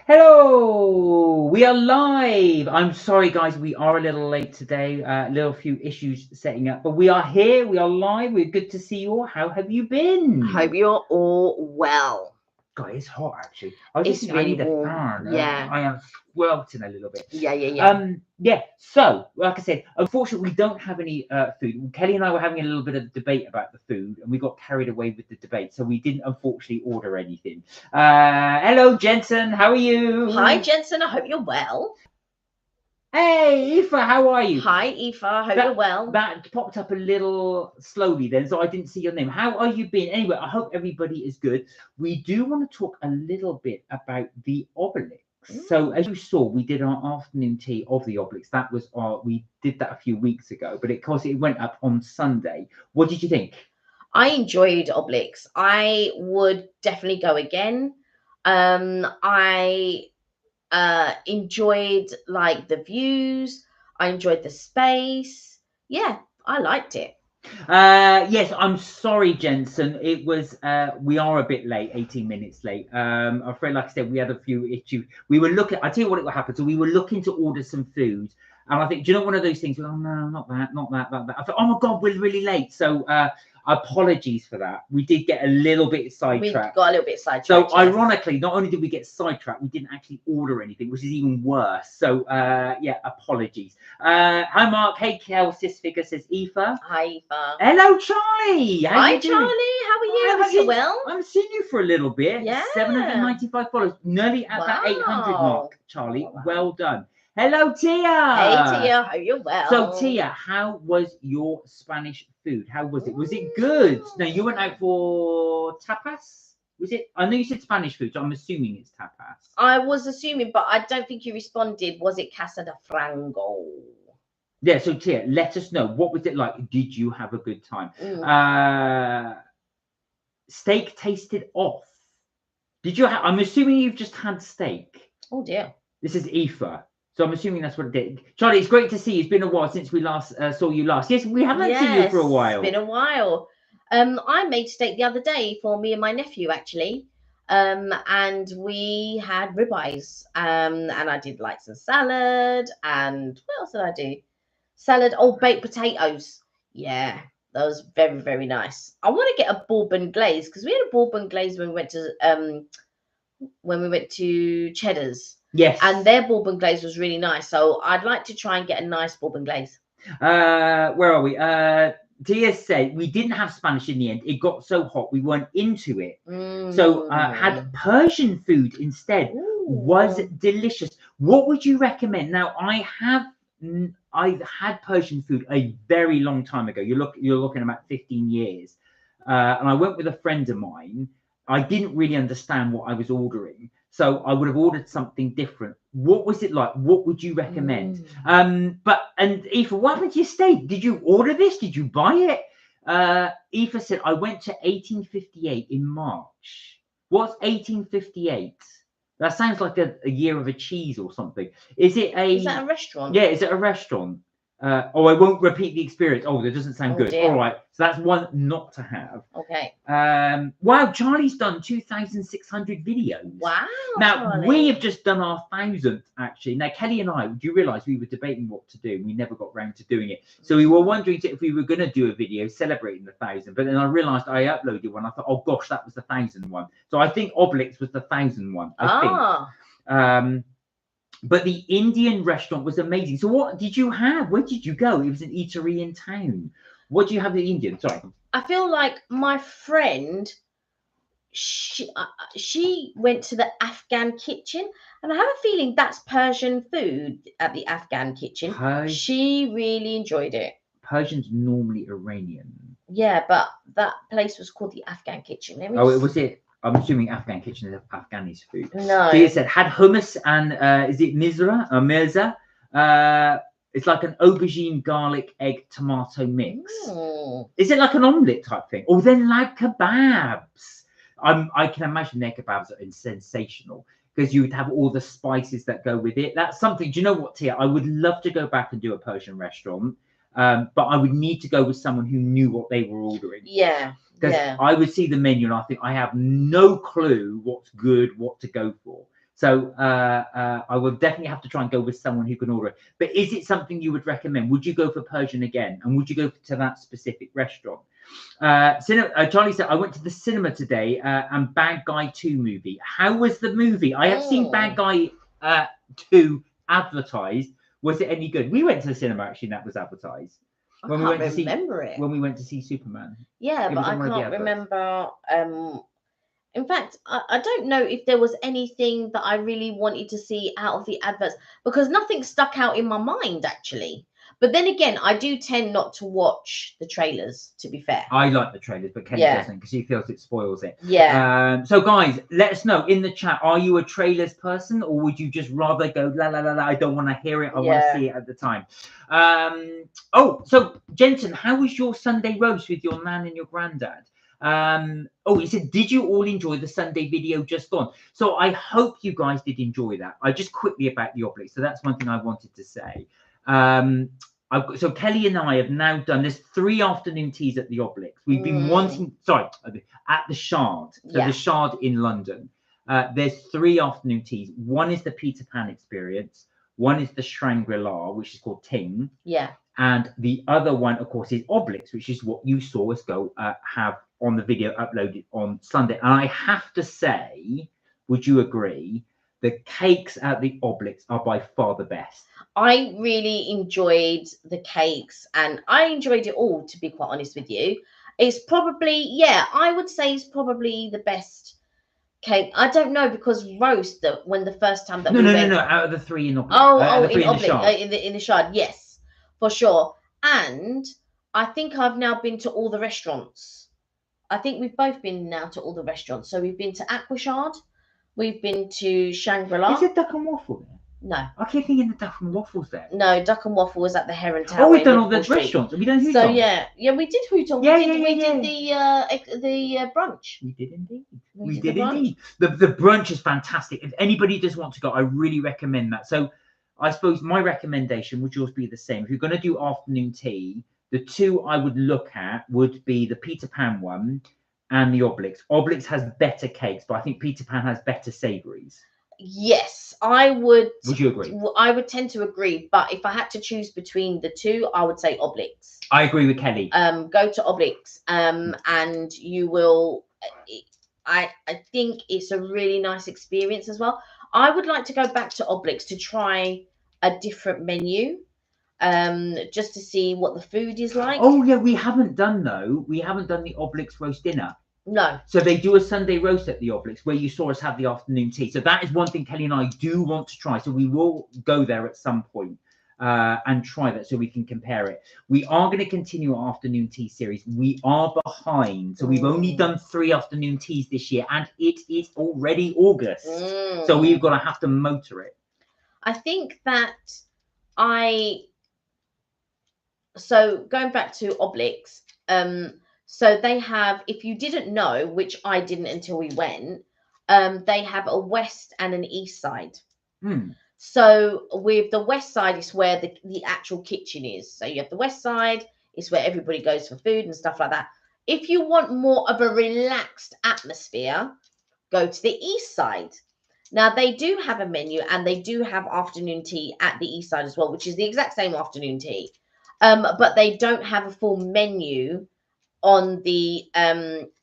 Hello, we are live. I'm sorry, guys, we are a little late today. A little few issues setting up, but we are here. We are live. We're good to see you all. How have you been? I hope you're all well. God, it's hot actually. I was It's just thinking really I need a warm. fan. Yeah. I am sweltering a little bit. Yeah. So like I said, unfortunately, we don't have any food. Kelly and I were having a little bit of debate about the food, and we got carried away with the debate, so we didn't unfortunately order anything. Hello, Jensen. How are you? Hi, Jensen. I hope you're well. Hey, Aoife, how are you? Hi, Aoife. I hope you're well. That popped up a little slowly then, so I didn't see your name. How are you been? Anyway, I hope everybody is good. We do want to talk a little bit about the obelix. So as you saw, we did our afternoon tea of the obelix. That was we did that a few weeks ago, but it went up on Sunday. What did you think? I enjoyed obelix. I would definitely go again. I enjoyed like the views. I enjoyed the space. Yeah, I liked it. Yes, I'm sorry, Jensen. It was we are a bit late, 18 minutes late. I'm afraid, like I said, we had a few issues. We were looking, I'll tell you what happened. So we were looking to order some food. And I think, do you know one of those things? Oh no, not that, not that, that. I thought, oh my God, we're really late. So apologies for that. We did get a little bit sidetracked. We got a little bit sidetracked. So ironically, not only did we get sidetracked, we didn't actually order anything, which is even worse. So yeah, apologies. Hi Mark. Hey Kel. Sis Figure says Aoife. Hi, Aoife. Hello Charlie. Hi Charlie. How are you? I hope you're well. I haven't seen you for a little bit. Yeah. 795 followers, nearly at that 800 mark. Charlie, Wow. well done. Hello, Tia. Hey, Tia. Hope you're well. So, Tia, how was your Spanish food? How was it? Was it good? Now, you went out for tapas? Was it? I know you said Spanish food, so I'm assuming it's tapas. I was assuming, but I don't think you responded. Was it Casa de Frango? Yeah, so Tia, let us know. What was it like? Did you have a good time? Steak tasted off. Did you have? I'm assuming you've just had steak. Oh, dear. This is Aoife. So I'm assuming that's what it did. Charlie, it's great to see you. It's been a while since we last saw you last. Yes, we haven't seen you for a while. It's been a while. I made steak the other day for me and my nephew, actually. And we had ribeyes. And I did like some salad. And what else did I do? Salad, baked potatoes. Yeah, that was very, very nice. I want to get a bourbon glaze because we had a bourbon glaze when we went to Cheddar's. Yes. And their bourbon glaze was really nice. So I'd like to try and get a nice bourbon glaze. Where are we? Tia said we didn't have Spanish in the end. It got so hot we weren't into it. So had Persian food instead. Ooh. Was delicious. What would you recommend? Now I've had Persian food a very long time ago. You're looking about 15 years. And I went with a friend of mine. I didn't really understand what I was ordering. So I would have ordered something different. What was it like? What would you recommend? And Aoife, what happened to your steak? Did you order this? Did you buy it? Aoife said, I went to 1858 in March. What's 1858? That sounds like a year of a cheese or something. Is that a restaurant? Yeah, is it a restaurant? I won't repeat the experience. Oh, that doesn't sound good. Dear. All right, so that's one not to have. Okay. Wow, Charlie's done 2,600 videos. Wow. Now Charlie. we have just done our 1,000th actually. Now Kelly and I, do you realise we were debating what to do? We never got round to doing it. So we were wondering if we were going to do a video celebrating the 1,000, but then I realised I uploaded one. I thought, oh gosh, that was the 1,000 one. So I think obelix was the 1,000 one. I think. But the Indian restaurant was amazing. So what did you have? Where did you go? It was an eatery in town. What do you have at the Indian? Sorry. I feel like my friend, she went to the Afghan kitchen, and I have a feeling that's Persian food at the Afghan kitchen. She really enjoyed it. Persian's normally Iranian. Yeah, but that place was called the Afghan kitchen. Was it? I'm assuming Afghan kitchen is Afghani food. No. So you said had hummus and is it mirza? It's like an aubergine, garlic, egg, tomato mix. Is it like an omelette type thing? Or then like kebabs? I can imagine their kebabs are sensational because you would have all the spices that go with it. That's something. Do you know what, Tia? I would love to go back and do a Persian restaurant, but I would need to go with someone who knew what they were ordering. Yeah. Because I would see the menu and I think I have no clue what's good, what to go for. So I will definitely have to try and go with someone who can order it. But is it something you would recommend? Would you go for Persian again? And would you go to that specific restaurant? Charlie said, I went to the cinema today and Bad Guy 2 movie. How was the movie? I have seen Bad Guy 2 advertised. Was it any good? We went to the cinema actually, and that was advertised. When we went to see Superman. Yeah, but I can't remember. In fact, I don't know if there was anything that I really wanted to see out of the adverts, because nothing stuck out in my mind actually. But then again, I do tend not to watch the trailers, to be fair. I like the trailers, but Kelly doesn't, because she feels it spoils it. Yeah. So guys, let us know in the chat, are you a trailers person, or would you just rather go, la, la, la, la, I don't want to hear it, I want to see it at the time. So Jensen, how was your Sunday roast with your nan and your granddad? He said, did you all enjoy the Sunday video just gone? So I hope you guys did enjoy that. I just quickly about the obliques. So that's one thing I wanted to say. So Kelly and I have now done, there's 3 afternoon teas at the obliques. We've been at the Shard. So the Shard in London. There's 3 afternoon teas. One is the Peter Pan experience. One is the Shangri-La, which is called Ting. Yeah. And the other one, of course, is Obliques, which is what you saw us go have on the video uploaded on Sunday. And I have to say, would you agree, the cakes at the Obliques are by far the best? I really enjoyed the cakes, and I enjoyed it all, to be quite honest with you. It's probably, I would say it's probably the best cake. I don't know, because roast, when the first time that we went... No, out of the 3 in Obliques. In the Shard, yes, for sure. And I think I've now been to all the restaurants. I think we've both been now to all the restaurants. So we've been to Aqua Shard, we've been to Shangri-La. Is it Duck and Waffle there? No. I keep thinking the Duck and Waffle's there. No, Duck and Waffle was at the Heron Tower. Oh, we've done all the restaurants. Have we done Hooton? So yeah, we did Hooton. We did the brunch. We did indeed. We did indeed. The brunch is fantastic. If anybody does want to go, I really recommend that. So I suppose my recommendation would yours be the same. If you're going to do afternoon tea, the 2 I would look at would be the Peter Pan one and the Obliques. Obliques has better cakes, but I think Peter Pan has better savouries. Yes, I would. Would you agree? I would tend to agree, but if I had to choose between the 2, I would say Obliques. I agree with Kelly. Go to Obliques, and you will. I think it's a really nice experience as well. I would like to go back to Obliques to try a different menu, just to see what the food is like. Oh yeah, we haven't done the Obliques roast dinner. No. So they do a Sunday roast at the Obliques where you saw us have the afternoon tea. So that is one thing Kelly and I do want to try. So we will go there at some point and try that so we can compare it. We are going to continue our afternoon tea series. We are behind. So we've only done 3 afternoon teas this year, and it is already August. So we've got to have to motor it. I think that so going back to Obliques, so they have, if you didn't know, which I didn't until we went, they have a west and an east side. So with the west side is where the actual kitchen is. So you have the west side, is where everybody goes for food and stuff like that. If you want more of a relaxed atmosphere, go to the east side. Now, they do have a menu, and they do have afternoon tea at the east side as well, which is the exact same afternoon tea. But they don't have a full menu on the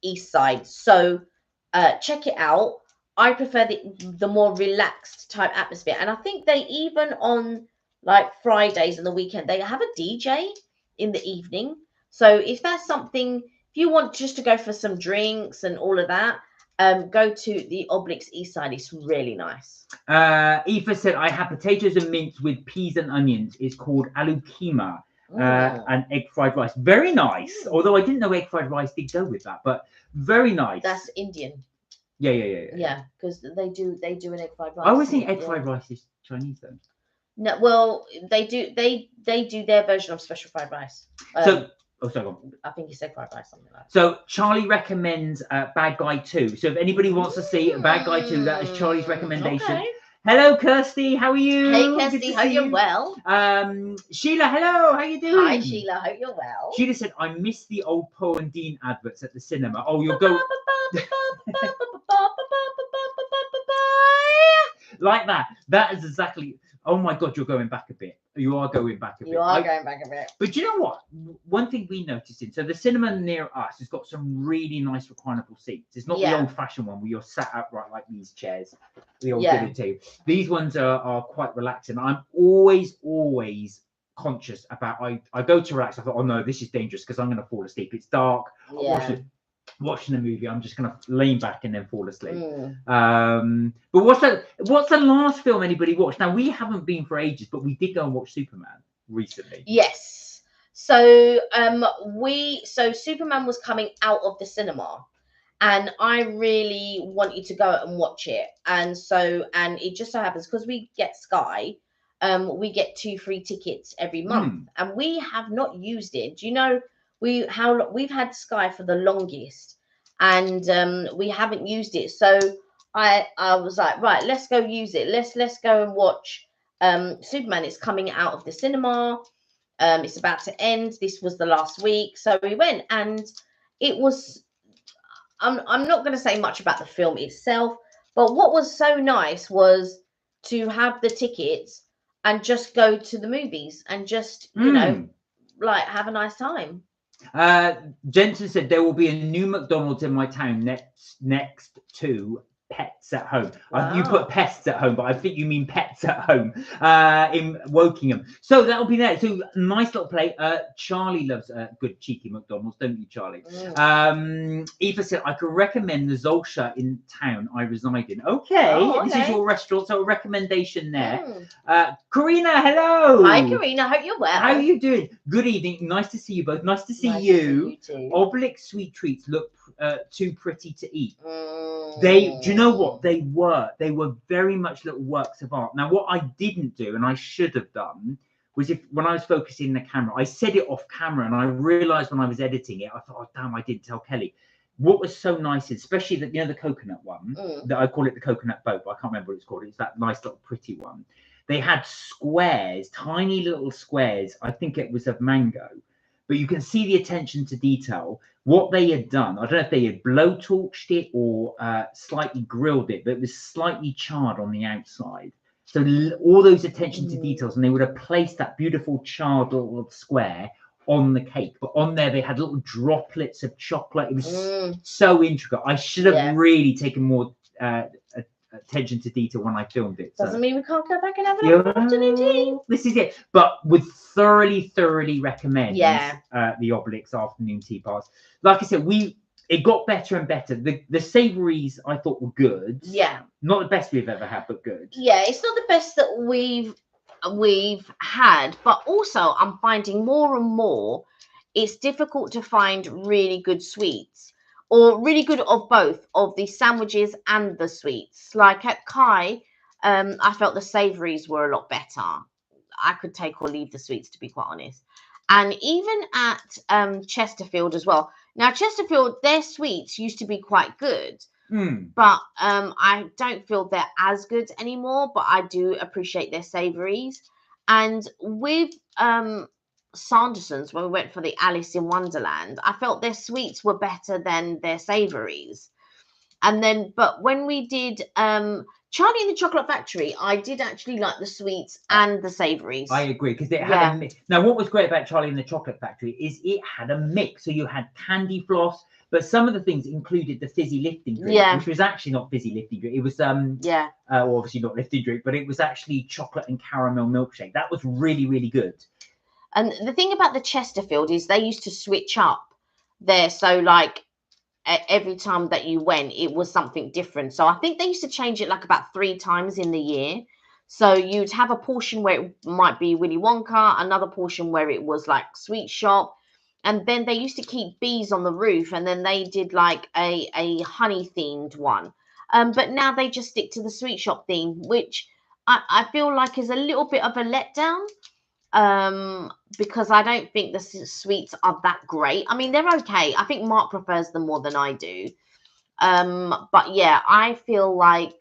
east side. So check it out. I prefer the more relaxed type atmosphere. And I think they even on like Fridays and the weekend, they have a DJ in the evening. So if that's something, if you want just to go for some drinks and all of that, go to the Obliques East Side. It's really nice. Aoife said, I have potatoes and mince with peas and onions. It's called aloo keema. And egg fried rice. Very nice. Although I didn't know egg fried rice did go with that, but very nice. That's Indian. Yeah, because they do an egg fried rice. I always think egg fried rice is Chinese though. No, well, they do their version of special fried rice. Sorry, go on. I think it's egg fried rice, something like that. So Charlie recommends Bad Guy 2. So if anybody wants to see Bad Guy 2, that is Charlie's recommendation. Okay. Hello, Kirsty. How are you? Hey, Kirsty. Hope you're well. Sheila, hello. How you doing? Hi, Sheila. Hope you're well. Sheila said, I miss the old Poe and Dean adverts at the cinema. Oh, you'll go... like that. That is exactly. Oh my God, you're going back a bit. You are going back a bit. You are going back a bit. But you know what? One thing we noticed so the cinema near us has got some really nice reclinable seats. It's not the old-fashioned one where you're sat upright like these chairs. The old dinner table. These ones are quite relaxing. I'm always conscious about. I go to relax. I thought, oh no, this is dangerous because I'm going to fall asleep. It's dark. Watching a movie, I'm just gonna lean back and then fall asleep. But what's the last film anybody watched? Now we haven't been for ages, but we did go and watch Superman recently. Yes. So Superman was coming out of the cinema, and I really wanted to go and watch it. And it just so happens because we get Sky, we get 2 free tickets every month, and we have not used it. Do you know? We've had Sky for the longest, and we haven't used it. So I was like, right, let's go use it. Let's go and watch Superman. It's coming out of the cinema. It's about to end. This was the last week, so we went, and it was. I'm not going to say much about the film itself, but what was so nice was to have the tickets and just go to the movies and just you know, like have a nice time. Jensen said there will be a new McDonald's in my town next to Pets at Home. You put pests at home, but I think you mean pets at home in Wokingham. So that'll be there. So nice little play. Charlie loves good cheeky McDonald's, don't you, Charlie? Eva said I could recommend the Zolsha in town I reside in. Okay, this is your restaurant, so a recommendation there. Karina, hello. Hi, Karina. Hope you're well. How are you doing? Good evening. Nice to see you both. Nice to see you. Oblique sweet treats look too pretty to eat. Do you know what they were? They were very much little works of art. Now, what I didn't do, and I should have done, was when I was focusing the camera, I said it off camera, and I realized when I was editing it, I thought, oh damn, I didn't tell Kelly. What was so nice, especially the coconut one, that I call it the coconut boat, but I can't remember what it's called. It's that nice little pretty one. They had squares, tiny little squares. I think it was of mango. But you can see the attention to detail. What they had done, I don't know if they had blowtorched it or slightly grilled it, but it was slightly charred on the outside. So all those attention to details, and they would have placed that beautiful charred little square on the cake. But on there, they had little droplets of chocolate. It was so intricate. I should have really taken more attention to detail when I filmed it. Doesn't mean we can't go back and have another afternoon tea. This is it. But would thoroughly recommend the Oblique's afternoon tea pass. Like I said, it got better and better. The savouries I thought were good. Yeah. Not the best we've ever had, but good. Yeah, it's not the best that we've had, but also I'm finding more and more it's difficult to find really good sweets. Or really good of both, of the sandwiches and the sweets. Like at Kai, I felt the savouries were a lot better. I could take or leave the sweets, to be quite honest. And even at Chesterfield as well. Now, Chesterfield, their sweets used to be quite good. But I don't feel they're as good anymore. But I do appreciate their savouries. And with Sanderson's, when we went for the Alice in Wonderland, I felt their sweets were better than their savouries. And then, but when we did Charlie and the Chocolate Factory, I did actually like the sweets and the savouries. I agree, because it had a mix. Now, what was great about Charlie and the Chocolate Factory is it had a mix. So you had candy floss, but some of the things included the fizzy lifting drink, which was actually not fizzy lifting drink. It was well, obviously not lifting drink, but it was actually chocolate and caramel milkshake. That was really good. And the thing about the Chesterfield is they used to switch up there. So like every time that you went, it was something different. So I think they used to change it like about 3 times in the year. So you'd have a portion where it might be Willy Wonka, another portion where it was like Sweet Shop. And then they used to keep bees on the roof. And then they did like a honey themed one. But now they just stick to the Sweet Shop theme, which I feel like is a little bit of a letdown. Because I don't think the sweets are that great. I mean, they're okay. I think Mark prefers them more than I do. But yeah, I feel like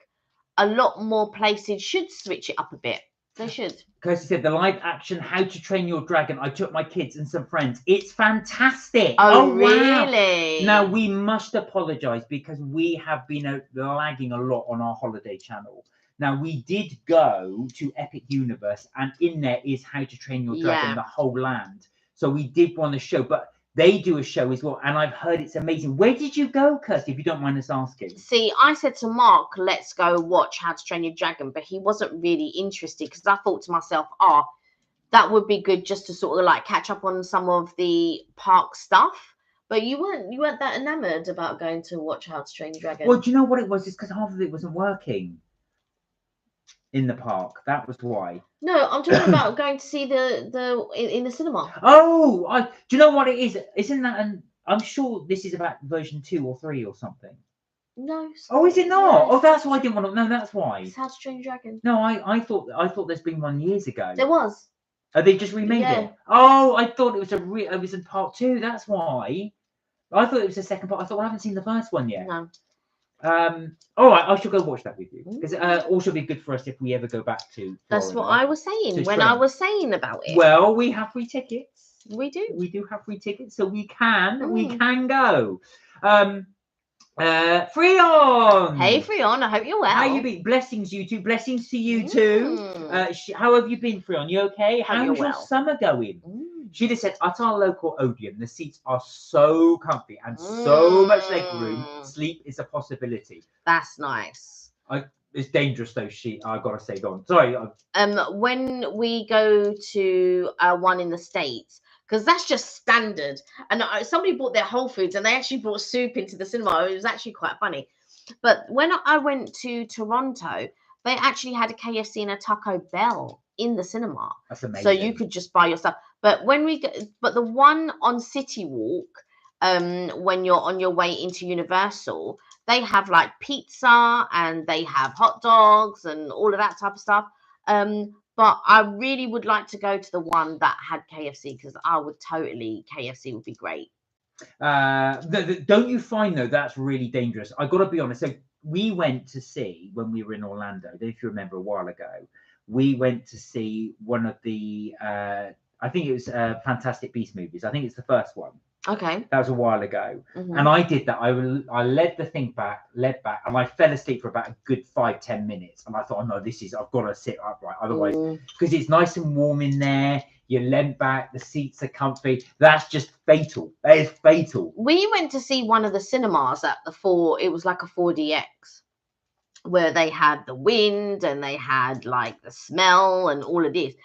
a lot more places should switch it up a bit. They should. Kirsty said the live action How to Train Your Dragon. I took my kids and some friends. It's fantastic. Oh really? Wow. Now we must apologise because we have been lagging a lot on our holiday channel. Now, we did go to Epic Universe, and in there is How to Train Your Dragon, the whole land. So we did want to show, but they do a show as well, and I've heard it's amazing. Where did you go, Kirsty, if you don't mind us asking? See, I said to Mark, let's go watch How to Train Your Dragon, but he wasn't really interested because I thought to myself, that would be good just to sort of like catch up on some of the park stuff. But you weren't that enamored about going to watch How to Train Your Dragon. Well, do you know what it was? It's because half of it wasn't working in the park. That was why. No, I'm talking about going to see in the cinema. Oh, do you know what it is? Isn't that I'm sure this is about version 2 or 3 or something. No. Oh, is it not? Oh, that's why I didn't want to. No, that's why. It's How to Train Your Dragon. No, I thought there's been one years ago. There was. Oh, they just remade it. Oh, I thought it was it was in part 2. That's why. I thought it was the second part. I thought I haven't seen the first one yet. No. All right, I shall go watch that with you because also be good for us if we ever go back to Florida. That's what I was saying when I was saying about it. Well, we have free tickets. We do. We do have free tickets, so we can go. Freon. Hey, Freon. I hope you're well. How you been? Blessings, you two. Blessings to you too. How have you been, Freon? You okay? How's your summer going? She just said, at our local Odeon, the seats are so comfy and so much leg room. Sleep is a possibility. That's nice. It's dangerous though. I gotta say, go on. Sorry. When we go to one in the States, because that's just standard. And somebody bought their Whole Foods and they actually brought soup into the cinema. It was actually quite funny. But when I went to Toronto, they actually had a KFC and a Taco Bell in the cinema. That's amazing. So you could just buy your stuff. But but the one on City Walk, when you're on your way into Universal, they have like pizza and they have hot dogs and all of that type of stuff. But I really would like to go to the one that had KFC because KFC would be great. Don't you find though that's really dangerous? I got to be honest. So we went to see when we were in Orlando. If you remember a while ago, we went to see one of the. I think it was Fantastic Beasts movies. I think it's the first one. Okay. That was a while ago. And I did that. I led the thing back, and I fell asleep for about a good 5-10 minutes. And I thought, oh no, I've got to sit upright. Otherwise, because it's nice and warm in there. You're leant back, the seats are comfy. That's just fatal. That is fatal. We went to see one of the cinemas at it was like a 4DX, where they had the wind and they had like the smell and all of this.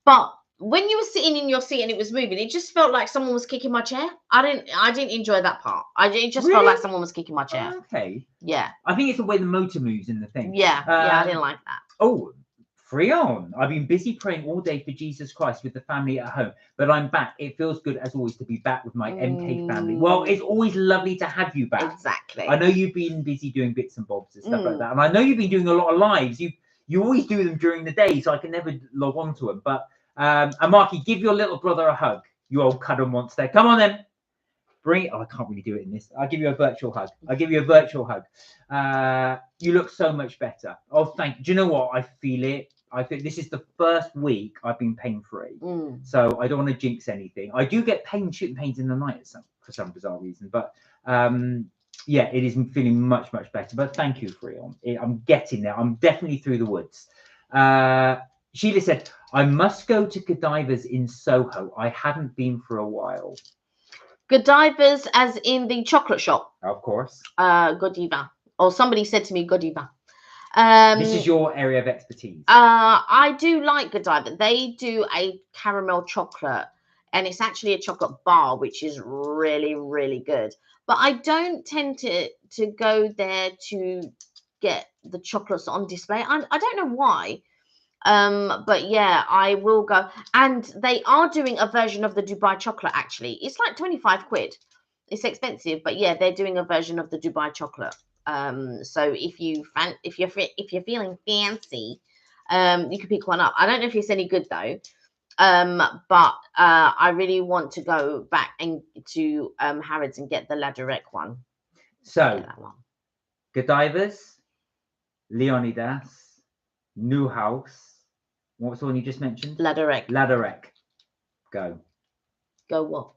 But when you were sitting in your seat and it was moving, it just felt like someone was kicking my chair. I didn't enjoy that part. It just felt like someone was kicking my chair. Okay. Yeah. I think it's the way the motor moves in the thing. Yeah. I didn't like that. Oh, Freon. I've been busy praying all day for Jesus Christ with the family at home, but I'm back. It feels good as always to be back with my MK family. Well, it's always lovely to have you back. Exactly. I know you've been busy doing bits and bobs and stuff like that, and I know you've been doing a lot of lives. You always do them during the day, so I can never log on to them. But and Marky, give your little brother a hug, you old cuddle monster. Come on then. Bring it. Oh, I can't really do it in this. I'll give you a virtual hug. You look so much better. Oh, thank you. Do you know what? I feel it. I think this is the first week I've been pain-free. So I don't want to jinx anything. I do get shooting pains in the night for some bizarre reason. But yeah, it is feeling much, much better. But thank you, Freon. I'm getting there. I'm definitely through the woods. Sheila said, I must go to Godiva's in Soho. I haven't been for a while. Godiva's as in the chocolate shop? Of course. Godiva. Or somebody said to me, Godiva. This is your area of expertise. I do like Godiva. They do a caramel chocolate. And it's actually a chocolate bar, which is really, really good. But I don't tend to go there to get the chocolates on display. I don't know why. But yeah, I will go. And they are doing a version of the Dubai chocolate, actually. It's like 25 quid. It's expensive, but yeah, they're doing a version of the Dubai chocolate. So if you're feeling fancy, you can pick one up. I don't know if it's any good though. But I really want to go back to Harrods and get the Ladurek one. So Godiva's, Leonidas, Newhouse. What was the one you just mentioned? Ladurek. Go. Go what?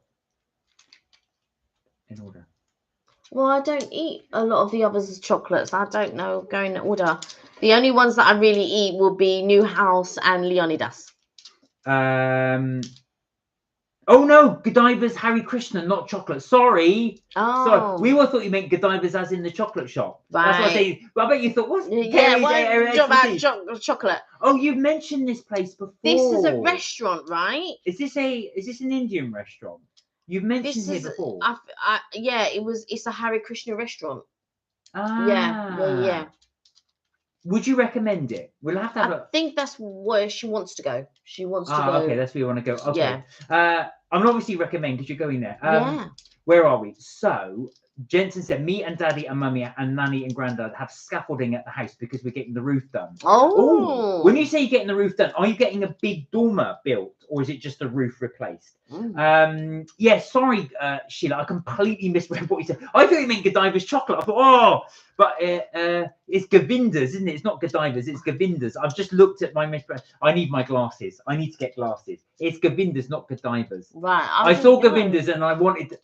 In order. Well, I don't eat a lot of the others as chocolates. I don't know. Go in order. The only ones that I really eat will be New House and Leonidas. Oh no, Godiva's Harry Krishna, not chocolate. Sorry. Oh, Sorry. We all thought you meant Godiva's as in the chocolate shop. right. That's what I say. Well, I bet you thought, what's Yeah, about chocolate. Oh, you've mentioned this place before. This is a restaurant, right? Is this an Indian restaurant? You've mentioned here before. Yeah, it's a Harry Krishna restaurant. Ah. Yeah. Would you recommend it? We'll have to have I think that's where she wants to go. She wants to go. Okay, that's where you want to go. Okay. Yeah. I'm obviously recommend because you're going there. Yeah. Where are we? So Jensen said, me and Daddy and Mummy and Nanny and Grandad have scaffolding at the house because we're getting the roof done. Oh. When you say you're getting the roof done, are you getting a big dormer built or is it just a roof replaced? Yeah, sorry, Sheila, I completely misread what you said. I thought you meant Godiva's chocolate. I thought, but it's Govinda's, isn't it? It's not Godiva's, it's Govinda's. I've just looked at my misread. I need my glasses. I need to get glasses. It's Govinda's, not Godiva's. Right. I saw Govinda's and I wanted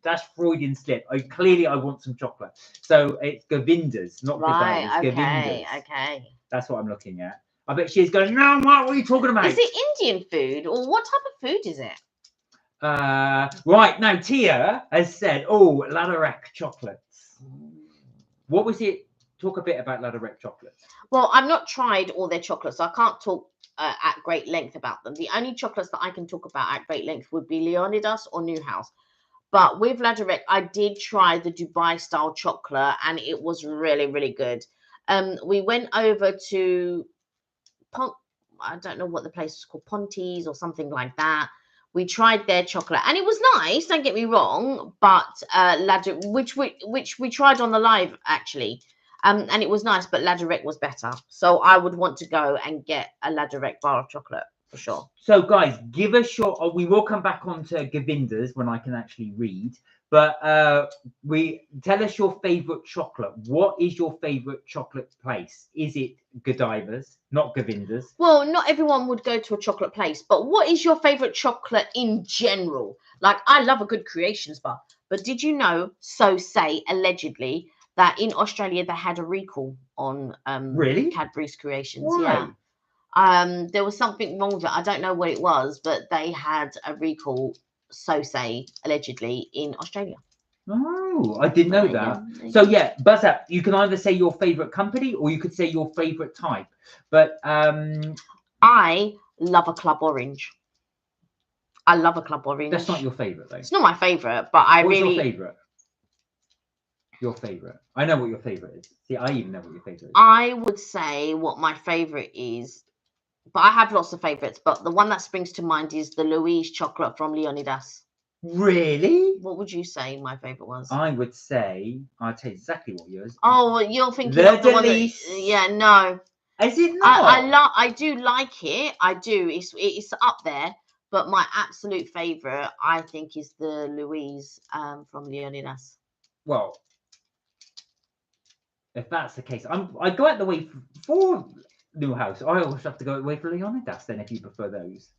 that's Freudian slip. I want some chocolate. So it's Govinda's, not Godiva's. Okay. Govinda's. Okay. That's what I'm looking at. I bet she's going, no, what are you talking about? Is it Indian food or what type of food is it? Right, now Tia has said, Ladderek chocolates. What was it? Talk a bit about Ladderek chocolates. Well, I've not tried all their chocolates, so I can't talk at great length about them. The only chocolates that I can talk about at great length would be Leonidas or New House. But with Ladderek, I did try the Dubai style chocolate and it was really, really good. We went over to I don't know what the place was called, Ponte's or something like that. We tried their chocolate and it was nice, don't get me wrong, but which we tried on the live actually. And it was nice, but Ladderek was better. So I would want to go and get a Ladderek bar of chocolate for sure. So guys, give us your we will come back on to Govinda's when I can actually read. But we tell us your favorite chocolate. What is your favorite chocolate place? Is it Godiva's, not Govinda's? Well, not everyone would go to a chocolate place, but what is your favorite chocolate in general? Like, I love a good Creations bar, but did you know, allegedly, that in Australia they had a recall on really? Cadbury's Creations? Why? Yeah. There was something wrong with it. I don't know what it was, but they had a recall, allegedly, in Australia. Oh, I didn't know that. Yeah. So yeah, buzz up. You can either say your favorite company or you could say your favorite type. But I love a Club Orange. I love a Club Orange. That's not your favorite though. It's not my favorite, but What's your favorite? Your favorite. I know what your favorite is. See, I even know what your favorite is. I would say what my favorite is, but I have lots of favorites, but the one that springs to mind is the Louise chocolate from Leonidas. Really? What would you say my favorite was? I would say, I'll tell you exactly what yours. Oh, you're thinking of the one that, yeah, no. Is it not? I do like it. I do. It's up there, but my absolute favorite, I think, is the Louise from Leonidas. Well, if that's the case, I go out the way for New House. I always have to go away for Leonidas then, if you prefer those.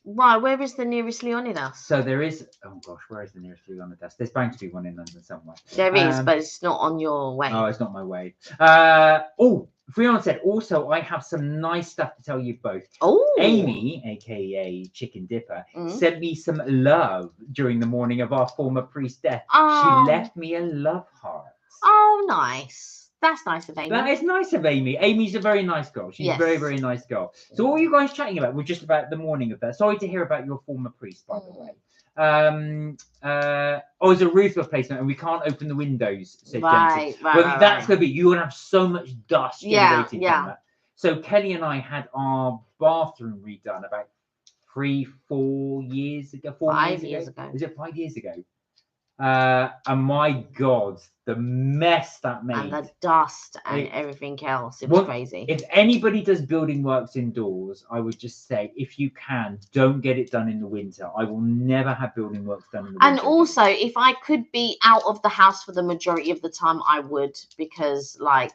Why? Where is the nearest Leonidas? So there is. Oh gosh, where is the nearest Leonidas? There's bound to be one in London somewhere. There is, but it's not on your way. Oh, it's not my way. Freon said also I have some nice stuff to tell you both. Oh. Amy, aka Chicken Dipper, sent me some love during the morning of our former priest's death. Oh. She left me a love heart. Oh, nice. That's nice of Amy. That is nice of Amy. Amy's a very nice girl. She's a very, very nice girl. So what were you guys chatting about? We're just about the morning of that. Sorry to hear about your former priest, by the way. It's a roof replacement and we can't open the windows, said Jensen. That's going to be, you're going to have so much dust generating from that. So Kelly and I had our bathroom redone about 3-4 years ago. 5 years ago. Is it 5 years ago? And my God, the mess that made, and the dust and everything else, it was crazy. If anybody does building works indoors, I would just say, if you can, don't get it done in the winter. I will never have building works done in the winter. And also, if I could be out of the house for the majority of the time, I would, because like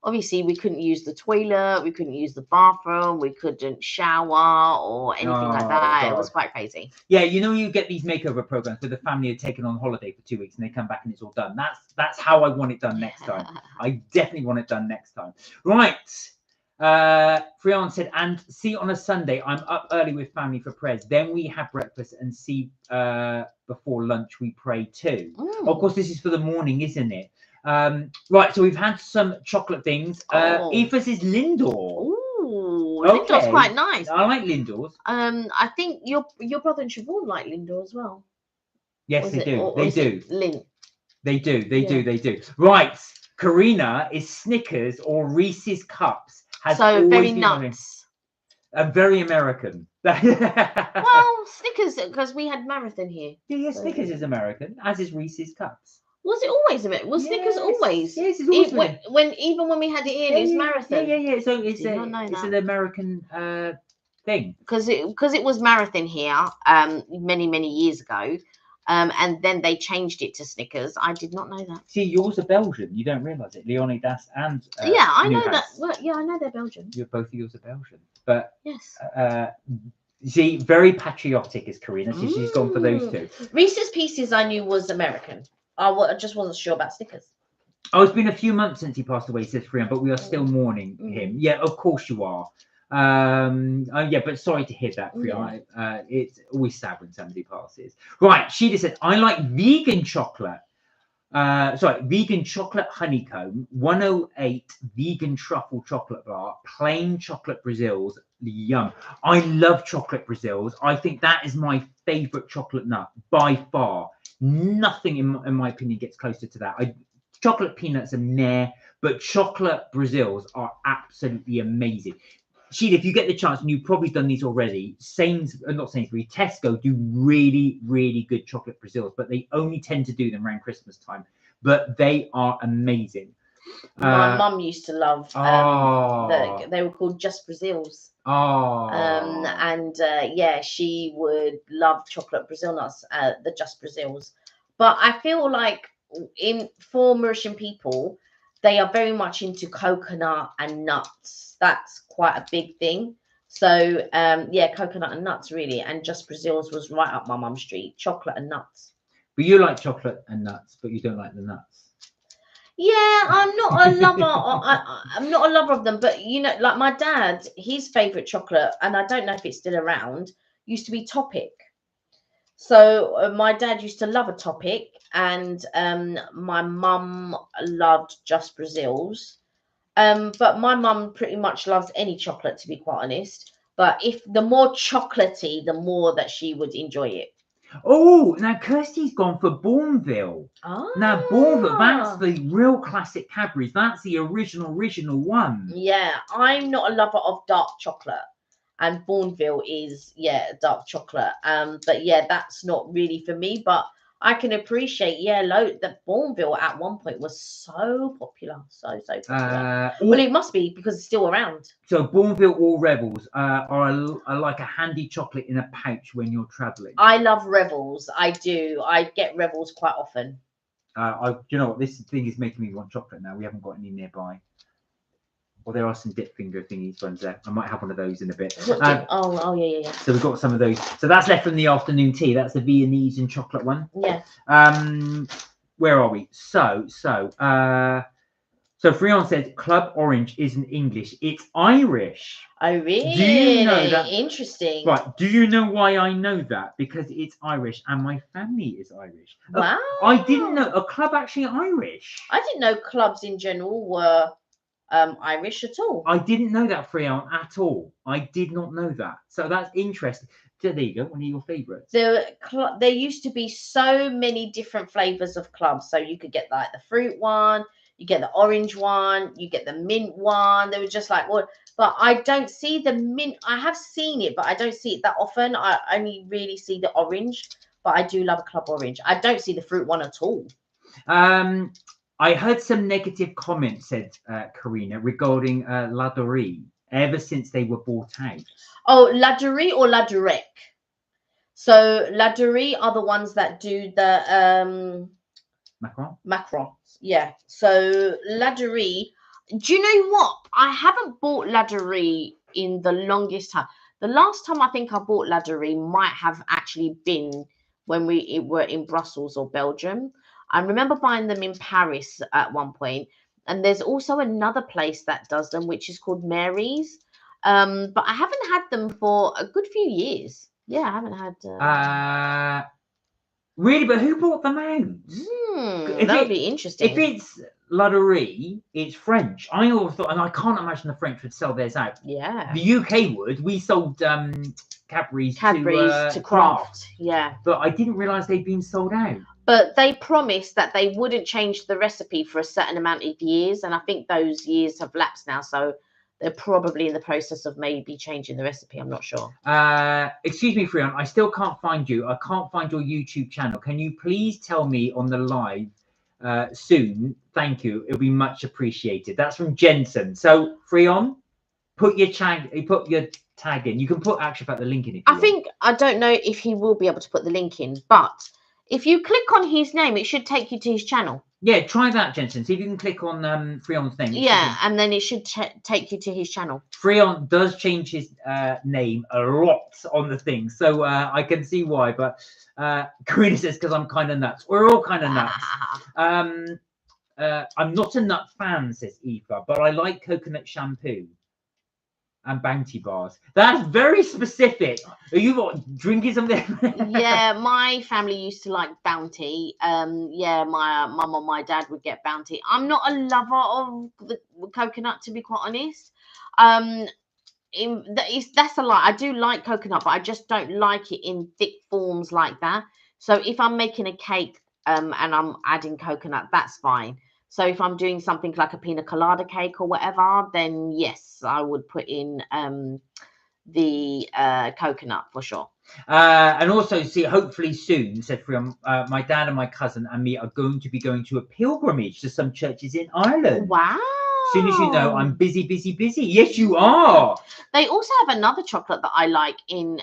obviously we couldn't use the toilet, we couldn't use the bathroom, we couldn't shower or anything like that. God. It was quite crazy. Yeah, you know, you get these makeover programs where the family are taken on holiday for 2 weeks and they come back and it's all done. That's how I want it done next time. I definitely want it done next time. Right. Frian said, and see, on a Sunday, I'm up early with family for prayers. Then we have breakfast and see before lunch we pray too. Of course, this is for the morning, isn't it? Right, so we've had some chocolate things. Aoife's is Lindor. Ooh, Lindor's quite nice. I like Lindor's. I think your brother and Siobhan like Lindor as well. Yes, they do. Lint. They do. Right, Karina is Snickers or Reese's Cups. So very nuts. Very American. Well, Snickers, because we had marathon here. Yeah, Snickers is American, as is Reese's Cups. Was it always American? Was Snickers always? Yes, it's always even when we had it here, it was marathon. Yeah. So it's an American thing. Because it was marathon here many years ago. And then they changed it to Snickers. I did not know that. See, yours are Belgian. You don't realise it. Leonidas and yeah, I know that. Well, yeah, I know they're Belgian. Both of yours are Belgian. But yes. See, very patriotic is Karina. So she's gone for those two. Reese's Pieces I knew was American. I just wasn't sure about Snickers. Oh, it's been a few months since he passed away, says Frian, but we are still mourning him. Yeah, of course you are. Yeah, but sorry to hear that, Frian. It's always sad when somebody passes. Right, she just said, I like vegan chocolate. Vegan chocolate honeycomb, 108 vegan truffle chocolate bar, plain chocolate Brazils. Yum. I love chocolate Brazils. I think that is my favorite chocolate nut by far. Nothing in my opinion gets closer to that. Chocolate peanuts are meh, but chocolate Brazils are absolutely amazing. Sheila, if you get the chance, and you've probably done these already, Tesco do really, really good chocolate Brazils, but they only tend to do them around Christmas time. But they are amazing. My mum used to love. They were called Just Brazils. Yeah, she would love chocolate Brazil nuts, the Just Brazils. But I feel like for Mauritian people, they are very much into coconut and nuts. That's quite a big thing. So yeah, coconut and nuts really, and Just Brazils was right up my mum's street. Chocolate and nuts. But you like chocolate and nuts, but you don't like the nuts. Yeah, I'm not a lover. I'm not a lover of them, but you know, like my dad, his favorite chocolate, and I don't know if it's still around, used to be Topic. So my dad used to love a Topic, and my mum loved Just Brazils. But my mum pretty much loves any chocolate, to be quite honest. But if the more chocolatey, the more that she would enjoy it. Oh, now Kirsty's gone for Bourneville. Now Bourneville, that's the real classic Cadbury's. That's the original one. Yeah, I'm not a lover of dark chocolate, and Bourneville is dark chocolate. But yeah, that's not really for me. But I can appreciate that Bourneville at one point was so popular, so popular. Well, it must be because it's still around. So Bourneville or Rebels are like a handy chocolate in a pouch when you're traveling. I love Rebels. I do. I get Rebels quite often. You know what? This thing is making me want chocolate now. We haven't got any nearby. Well, there are some dip finger thingies ones there. I might have one of those in a bit. Yeah. So we've got some of those. So that's left from the afternoon tea. That's the Viennese and chocolate one. Yeah. Where are we? So Frian said Club Orange isn't English. It's Irish. Oh, really? Do you know that? Interesting. Right. Do you know why I know that? Because it's Irish and my family is Irish. Wow. I didn't know a club actually Irish. I didn't know clubs in general were Irish at all. I didn't know that, Frian, at all. I did not know that. So that's interesting. So there you go. One of your favourites. There used to be so many different flavours of clubs. So you could get like the fruit one, you get the orange one, you get the mint one. They were just like, well, but I don't see the mint. I have seen it, but I don't see it that often. I only really see the orange, but I do love a club orange. I don't see the fruit one at all. I heard some negative comments, said Karina, regarding La Dorie ever since they were bought out. Oh, La Dorie or La Durec? So La Dorie are the ones that do the Macron. Yeah. So La Dorie, Do you know what? I haven't bought Ladurée in the longest time. The last time I think I bought Ladurée might have actually been when we were in Brussels or Belgium. I remember buying them in Paris at one point, and there's also another place that does them, which is called Mary's. But I haven't had them for a good few years. Yeah, I haven't had. Really, but who brought them out? That would be interesting. If it's Ladurée, it's French. I always thought, and I can't imagine the French would sell theirs out. Yeah. The UK would. We sold Cadbury's to Kraft. Yeah. But I didn't realise they'd been sold out. But they promised that they wouldn't change the recipe for a certain amount of years, and I think those years have lapsed now. So they're probably in the process of maybe changing the recipe. I'm not sure. Excuse me, Freon. I still can't find you. I can't find your YouTube channel. Can you please tell me on the live soon? Thank you. It'll be much appreciated. That's from Jensen. So, Freon, put your tag in. You can put the link in. I don't know if he will be able to put the link in, but if you click on his name, it should take you to his channel. Yeah, try that, Jensen. See if you can click on Freon's name. Yeah, and then it should take you to his channel. Freon does change his name a lot on the thing, so I can see why. But Karina says, because I'm kind of nuts. We're all kind of nuts. I'm not a nut fan, says Eva, but I like coconut shampoo and Bounty bars. That's very specific. Are you drinking something? Yeah, my family used to like Bounty. Yeah, my mum and my dad would get Bounty. I'm not a lover of the coconut, to be quite honest. That's a lie. I do like coconut, but I just don't like it in thick forms like that. So if I'm making a cake and I'm adding coconut, that's fine. So if I'm doing something like a pina colada cake or whatever, then yes, I would put in the coconut for sure. And also, see, hopefully soon, said Freon, my dad and my cousin and me are going to be going to a pilgrimage to some churches in Ireland. Wow. As soon as you know, I'm busy. Yes, you are. They also have another chocolate that I like in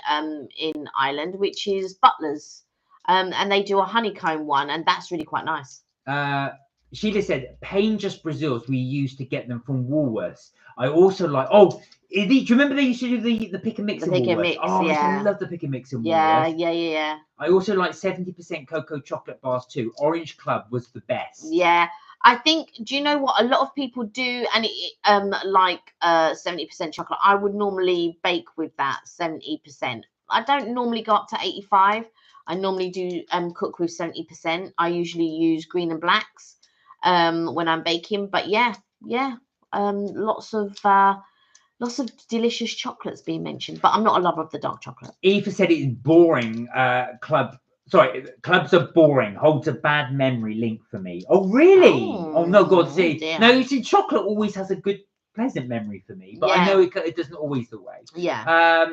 Ireland, which is Butler's. And they do a honeycomb one, and that's really quite nice. Sheila said, Pain Just Brazils, we used to get them from Woolworths. I also like, do you remember they used to do the pick and mix in Woolworths? I love the pick and mix in Woolworths. Yeah. I also like 70% cocoa chocolate bars too. Orange Club was the best. Yeah. I think, do you know what? A lot of people do, and like 70% chocolate. I would normally bake with that 70%. I don't normally go up to 85. I normally do cook with 70%. I usually use green and blacks when I'm baking, but lots of delicious chocolates being mentioned, but I'm not a lover of the dark chocolate. Eva said it's boring. Clubs are boring. Holds a bad memory link for me. Oh really? Oh no, God, see. Dear. No, you see, chocolate always has a good, pleasant memory for me, but I know it doesn't always the way. Yeah.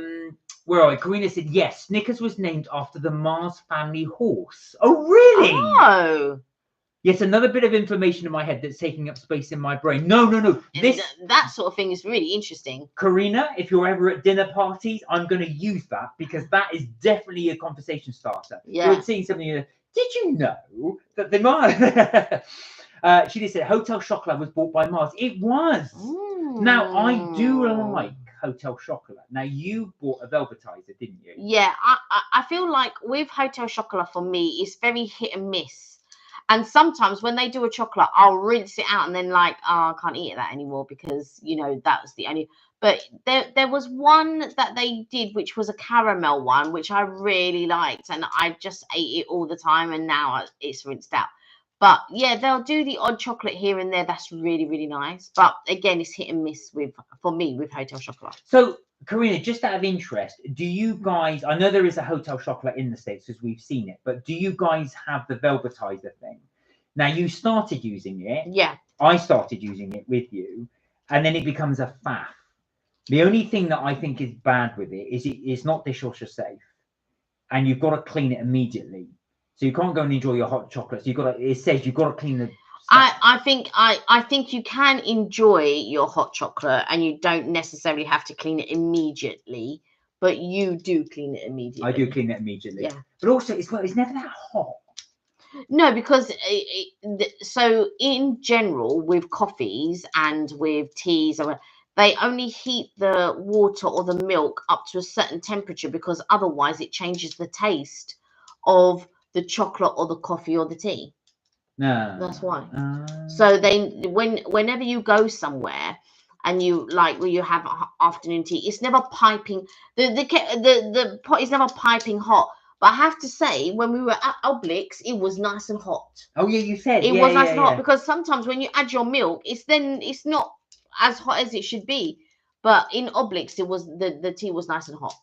Where are we? Karina said yes. Snickers was named after the Mars family horse. Oh really? Oh. Yes, another bit of information in my head that's taking up space in my brain. No. That sort of thing is really interesting. Karina, if you're ever at dinner parties, I'm going to use that because that is definitely a conversation starter. Yeah. You're seeing something. Did you know that the Mars? She just said Hotel Chocolat was bought by Mars. It was. Now I do like Hotel Chocolat. Now you bought a velvetizer, didn't you? Yeah, I feel like with Hotel Chocolat for me, it's very hit and miss. And sometimes when they do a chocolate, I'll rinse it out and then I can't eat that anymore because, that's the only. But there was one that they did, which was a caramel one, which I really liked. And I just ate it all the time. And now it's rinsed out. But yeah, they'll do the odd chocolate here and there. That's really, really nice. But again, it's hit and miss for me with Hotel Chocolat. So, Karina, just out of interest, do you guys, I know there is a Hotel Chocolat in the States as we've seen it, but do you guys have the velvetizer thing? Now, you started using it. Yeah. I started using it with you, and then it becomes a faff. The only thing that I think is bad with it is it's not dishwasher safe, and you've got to clean it immediately. So you can't go and enjoy your hot chocolates. It says you've got to clean the. I think you can enjoy your hot chocolate and you don't necessarily have to clean it immediately, but you do clean it immediately. I do clean it immediately. Yeah. But also, it's never that hot. No, because so in general with coffees and with teas, they only heat the water or the milk up to a certain temperature because otherwise it changes the taste of the chocolate or the coffee or the tea. That's why. So whenever you go somewhere and you like where you have afternoon tea, it's never piping. The pot is never piping hot. But I have to say, when we were at Oblix, it was nice and hot. Oh yeah, you said It yeah, was nice yeah, and hot yeah. because sometimes when you add your milk, it's not as hot as it should be. But in Oblix, it was the tea was nice and hot.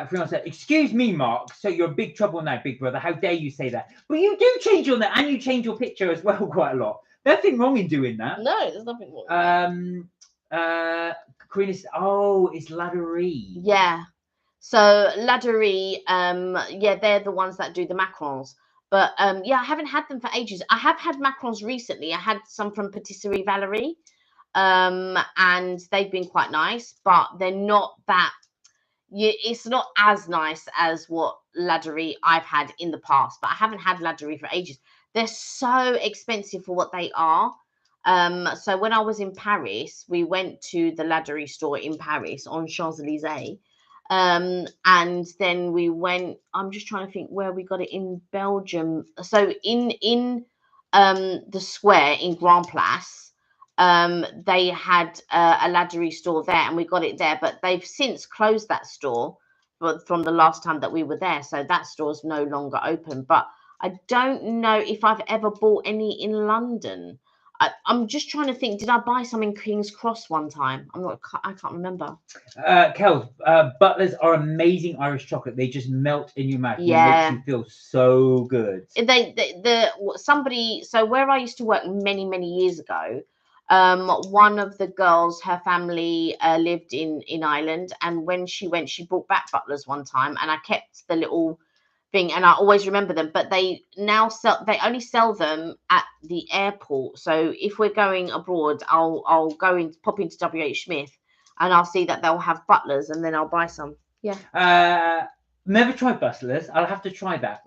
Fiona said, "Excuse me, Mark. So you're in big trouble now, big brother. How dare you say that? But you do change your name and you change your picture as well quite a lot. Nothing wrong in doing that. No, there's nothing wrong. Karina said, oh, it's Ladderie. Yeah. So Ladderie, yeah, they're the ones that do the macarons. But yeah, I haven't had them for ages. I have had macarons recently. I had some from Patisserie Valerie, and they've been quite nice, but they're not that. It's not as nice as what Ladderie I've had in the past. But I haven't had Ladderie for ages. They're so expensive for what they are. So when I was in Paris, we went to the Ladderie store in Paris on Champs-Élysées. And then we went, I'm just trying to think where we got it in Belgium. So in the square in Grand Place, they had a Ladderie store there and we got it there, but they've since closed that store from the last time that we were there. So that store's no longer open, but I don't know if I've ever bought any in London. I'm just trying to think. Did I buy some in King's Cross one time? I can't remember. Kel, Butlers are amazing Irish chocolate. They just melt in your mouth. Yeah. It makes you feel so good. Somebody. So where I used to work many years ago, one of the girls, her family lived in Ireland, and when she went, she brought back Butlers one time, and I kept the little thing, and I always remember them. But they only sell them at the airport. So if we're going abroad, I'll pop into WH Smith and I'll see that they'll have Butlers, and then I'll buy some. Yeah. Never tried Butlers. I'll have to try that.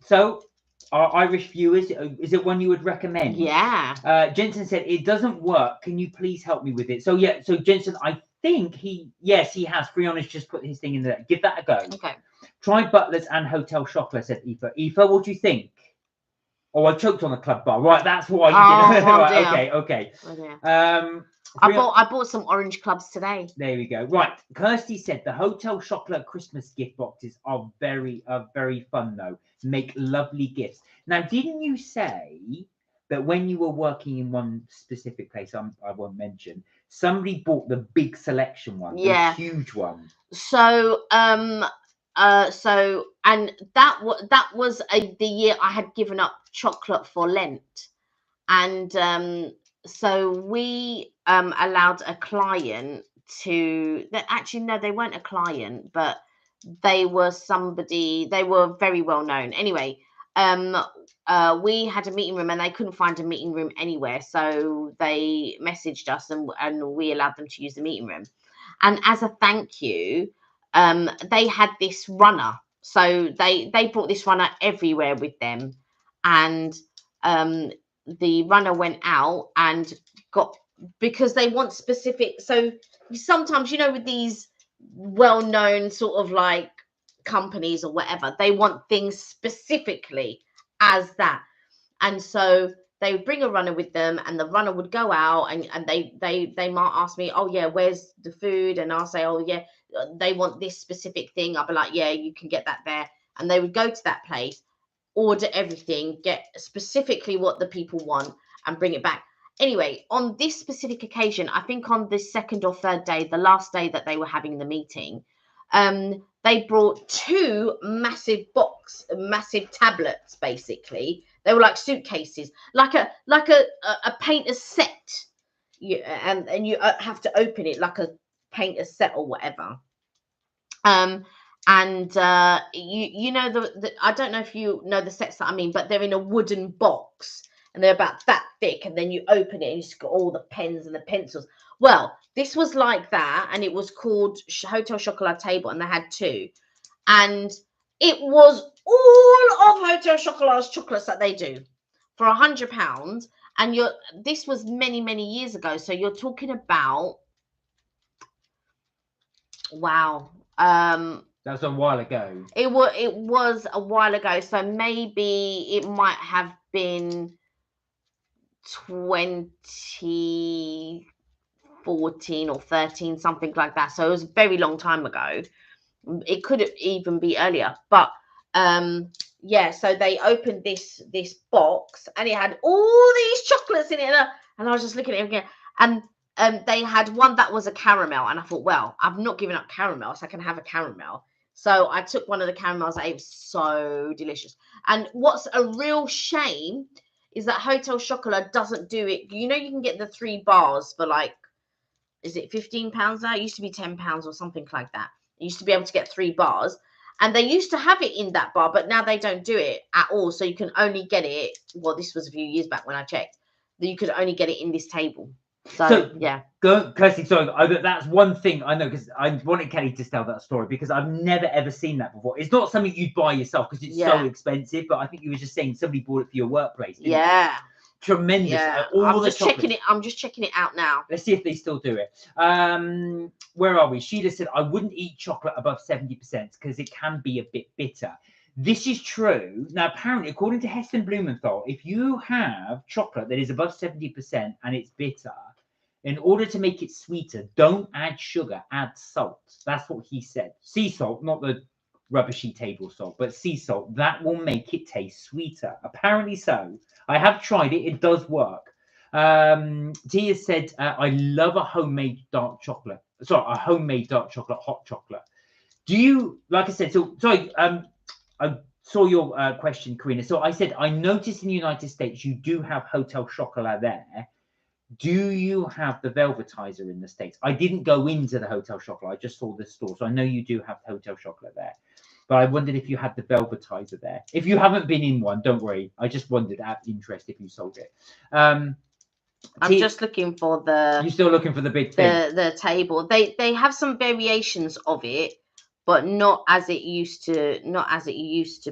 So our Irish viewers, is it one you would recommend? Yeah. Jensen said it doesn't work. Can you please help me with it? So yeah, so Jensen, I think he has. Friona's just put his thing in there. Give that a go. Okay. Try Butlers and Hotel Chocolat, said Aoife. Aoife, what do you think? Oh, I choked on the club bar. Right, that's why you did it. Right, okay. Oh, I bought some orange clubs today. There we go. Right, Kirsty said the Hotel Chocolat Christmas gift boxes are very fun though. Make lovely gifts. Now, didn't you say that when you were working in one specific place, I won't mention, somebody bought the big selection one, the huge one? So and that was the year I had given up chocolate for Lent, and so we allowed a client to. Actually, no, they weren't a client, but they were somebody. They were very well known. Anyway, we had a meeting room and they couldn't find a meeting room anywhere, so they messaged us and we allowed them to use the meeting room. And as a thank you, they had this runner. So they brought this runner everywhere with them, and the runner went out and got, because they want specific. So sometimes, with these well-known sort of like companies or whatever, they want things specifically as that, and so they would bring a runner with them, and the runner would go out, and they might ask me, oh yeah, where's the food? And I'll say, oh yeah, they want this specific thing. I'll be like, yeah, you can get that there. And they would go to that place, order everything, get specifically what the people want, and bring it back. Anyway, on this specific occasion, I think on the second or third day, the last day that they were having the meeting, they brought two massive tablets, basically. They were like suitcases, like a painter's set. And you have to open it like a painter's set or whatever. And you know the I don't know if you know the sets that I mean, but they're in a wooden box and they're about that thick, and then you open it and you've got all the pens and the pencils. Well, this was like that, and it was called Hotel Chocolat Table, and they had two. And It was all of Hotel Chocolat's chocolates that they do for £100, and this was many years ago. So you're talking about, wow. That was a while ago. It was a while ago. So maybe it might have been 2014 or 13, something like that. So it was a very long time ago. It could even be earlier, but yeah. So they opened this box, and it had all these chocolates in it, and I was just looking at it again, and they had one that was a caramel, and I thought, well, I've not given up caramel, so I can have a caramel. So I took one of the caramels. It was so delicious. And what's a real shame is that Hotel Chocolat doesn't do it. You know, you can get the 3 bars for like, is it £15 now? It used to be £10 or something like that. You used to be able to get 3 bars, and they used to have it in that bar, but now they don't do it at all. So you can only get it. Well, this was a few years back when I checked. That you could only get it in this table. So yeah. Kirsty, sorry, that's one thing I know, because I wanted Kelly to tell that story, because I've never ever seen that before. It's not something you'd buy yourself because it's so expensive, but I think you were just saying somebody bought it for your workplace. Yeah. Tremendous. Yeah. I'm just checking it out now. Let's see if they still do it. Where are we? Sheila said, I wouldn't eat chocolate above 70% because it can be a bit bitter. This is true. Now, apparently, according to Heston Blumenthal, if you have chocolate that is above 70% and it's bitter, in order to make it sweeter, don't add sugar, add salt. That's what he said. Sea salt, not the rubbishy table salt, but sea salt. That will make it taste sweeter. Apparently so. I have tried it. It does work. Tia said, I love a homemade dark chocolate. Sorry, a homemade dark chocolate, hot chocolate. Do you, like I said, so sorry, I saw your question, Karina. So I said, I noticed in the United States, you do have Hotel Chocolat there. Do you have the Velvetizer in the States? I didn't go into the Hotel Chocolat. I just saw the store. So I know you do have Hotel Chocolat there. But I wondered if you had the Velvetizer there. If you haven't been in one, don't worry. I just wondered out of interest if you sold it. I'm just looking for the... You're still looking for the big thing? The table. They have some variations of it, but not as it used to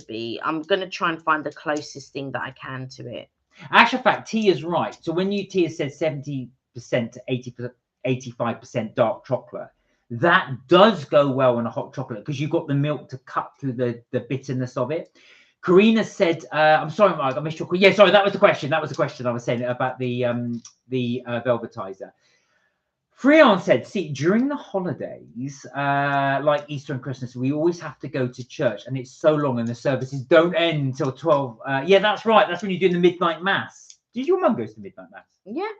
be. I'm going to try and find the closest thing that I can to it. Actual fact, Tia's right. So when Tia says 70% to 85% dark chocolate, that does go well on a hot chocolate because you've got the milk to cut through the bitterness of it. Karina said, I'm sorry, Mark, I missed your question. Yeah, sorry, that was the question. That was the question I was saying about the Velvetizer. Freon said, see, during the holidays, like Easter and Christmas, we always have to go to church, and it's so long, and the services don't end until 12. Yeah, that's right. That's when you're doing the midnight mass. Did your mum go to the midnight mass? Yeah.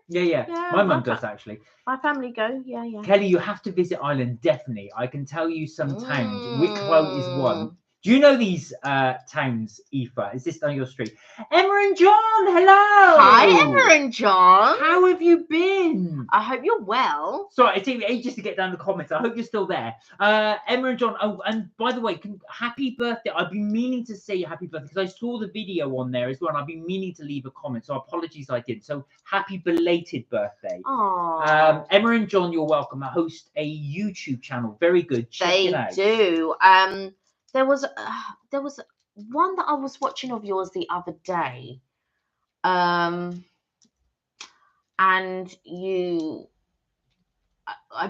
My mum does, actually. My family go, yeah. Kelly, you have to visit Ireland, definitely. I can tell you some towns. Wicklow is one. Do you know these towns, Aoife? Is this on your street? Emma and John, hello. Hi, Emma and John. How have you been? I hope you're well. Sorry, it took me ages to get down the comments. I hope you're still there. Emma and John, oh, and by the way, happy birthday. I've been meaning to say happy birthday because I saw the video on there as well, and I've been meaning to leave a comment, so apologies I didn't. So happy belated birthday. Emma and John, you're welcome. I host a YouTube channel. Very good. Check it out. They do. There was one that I was watching of yours the other day, and I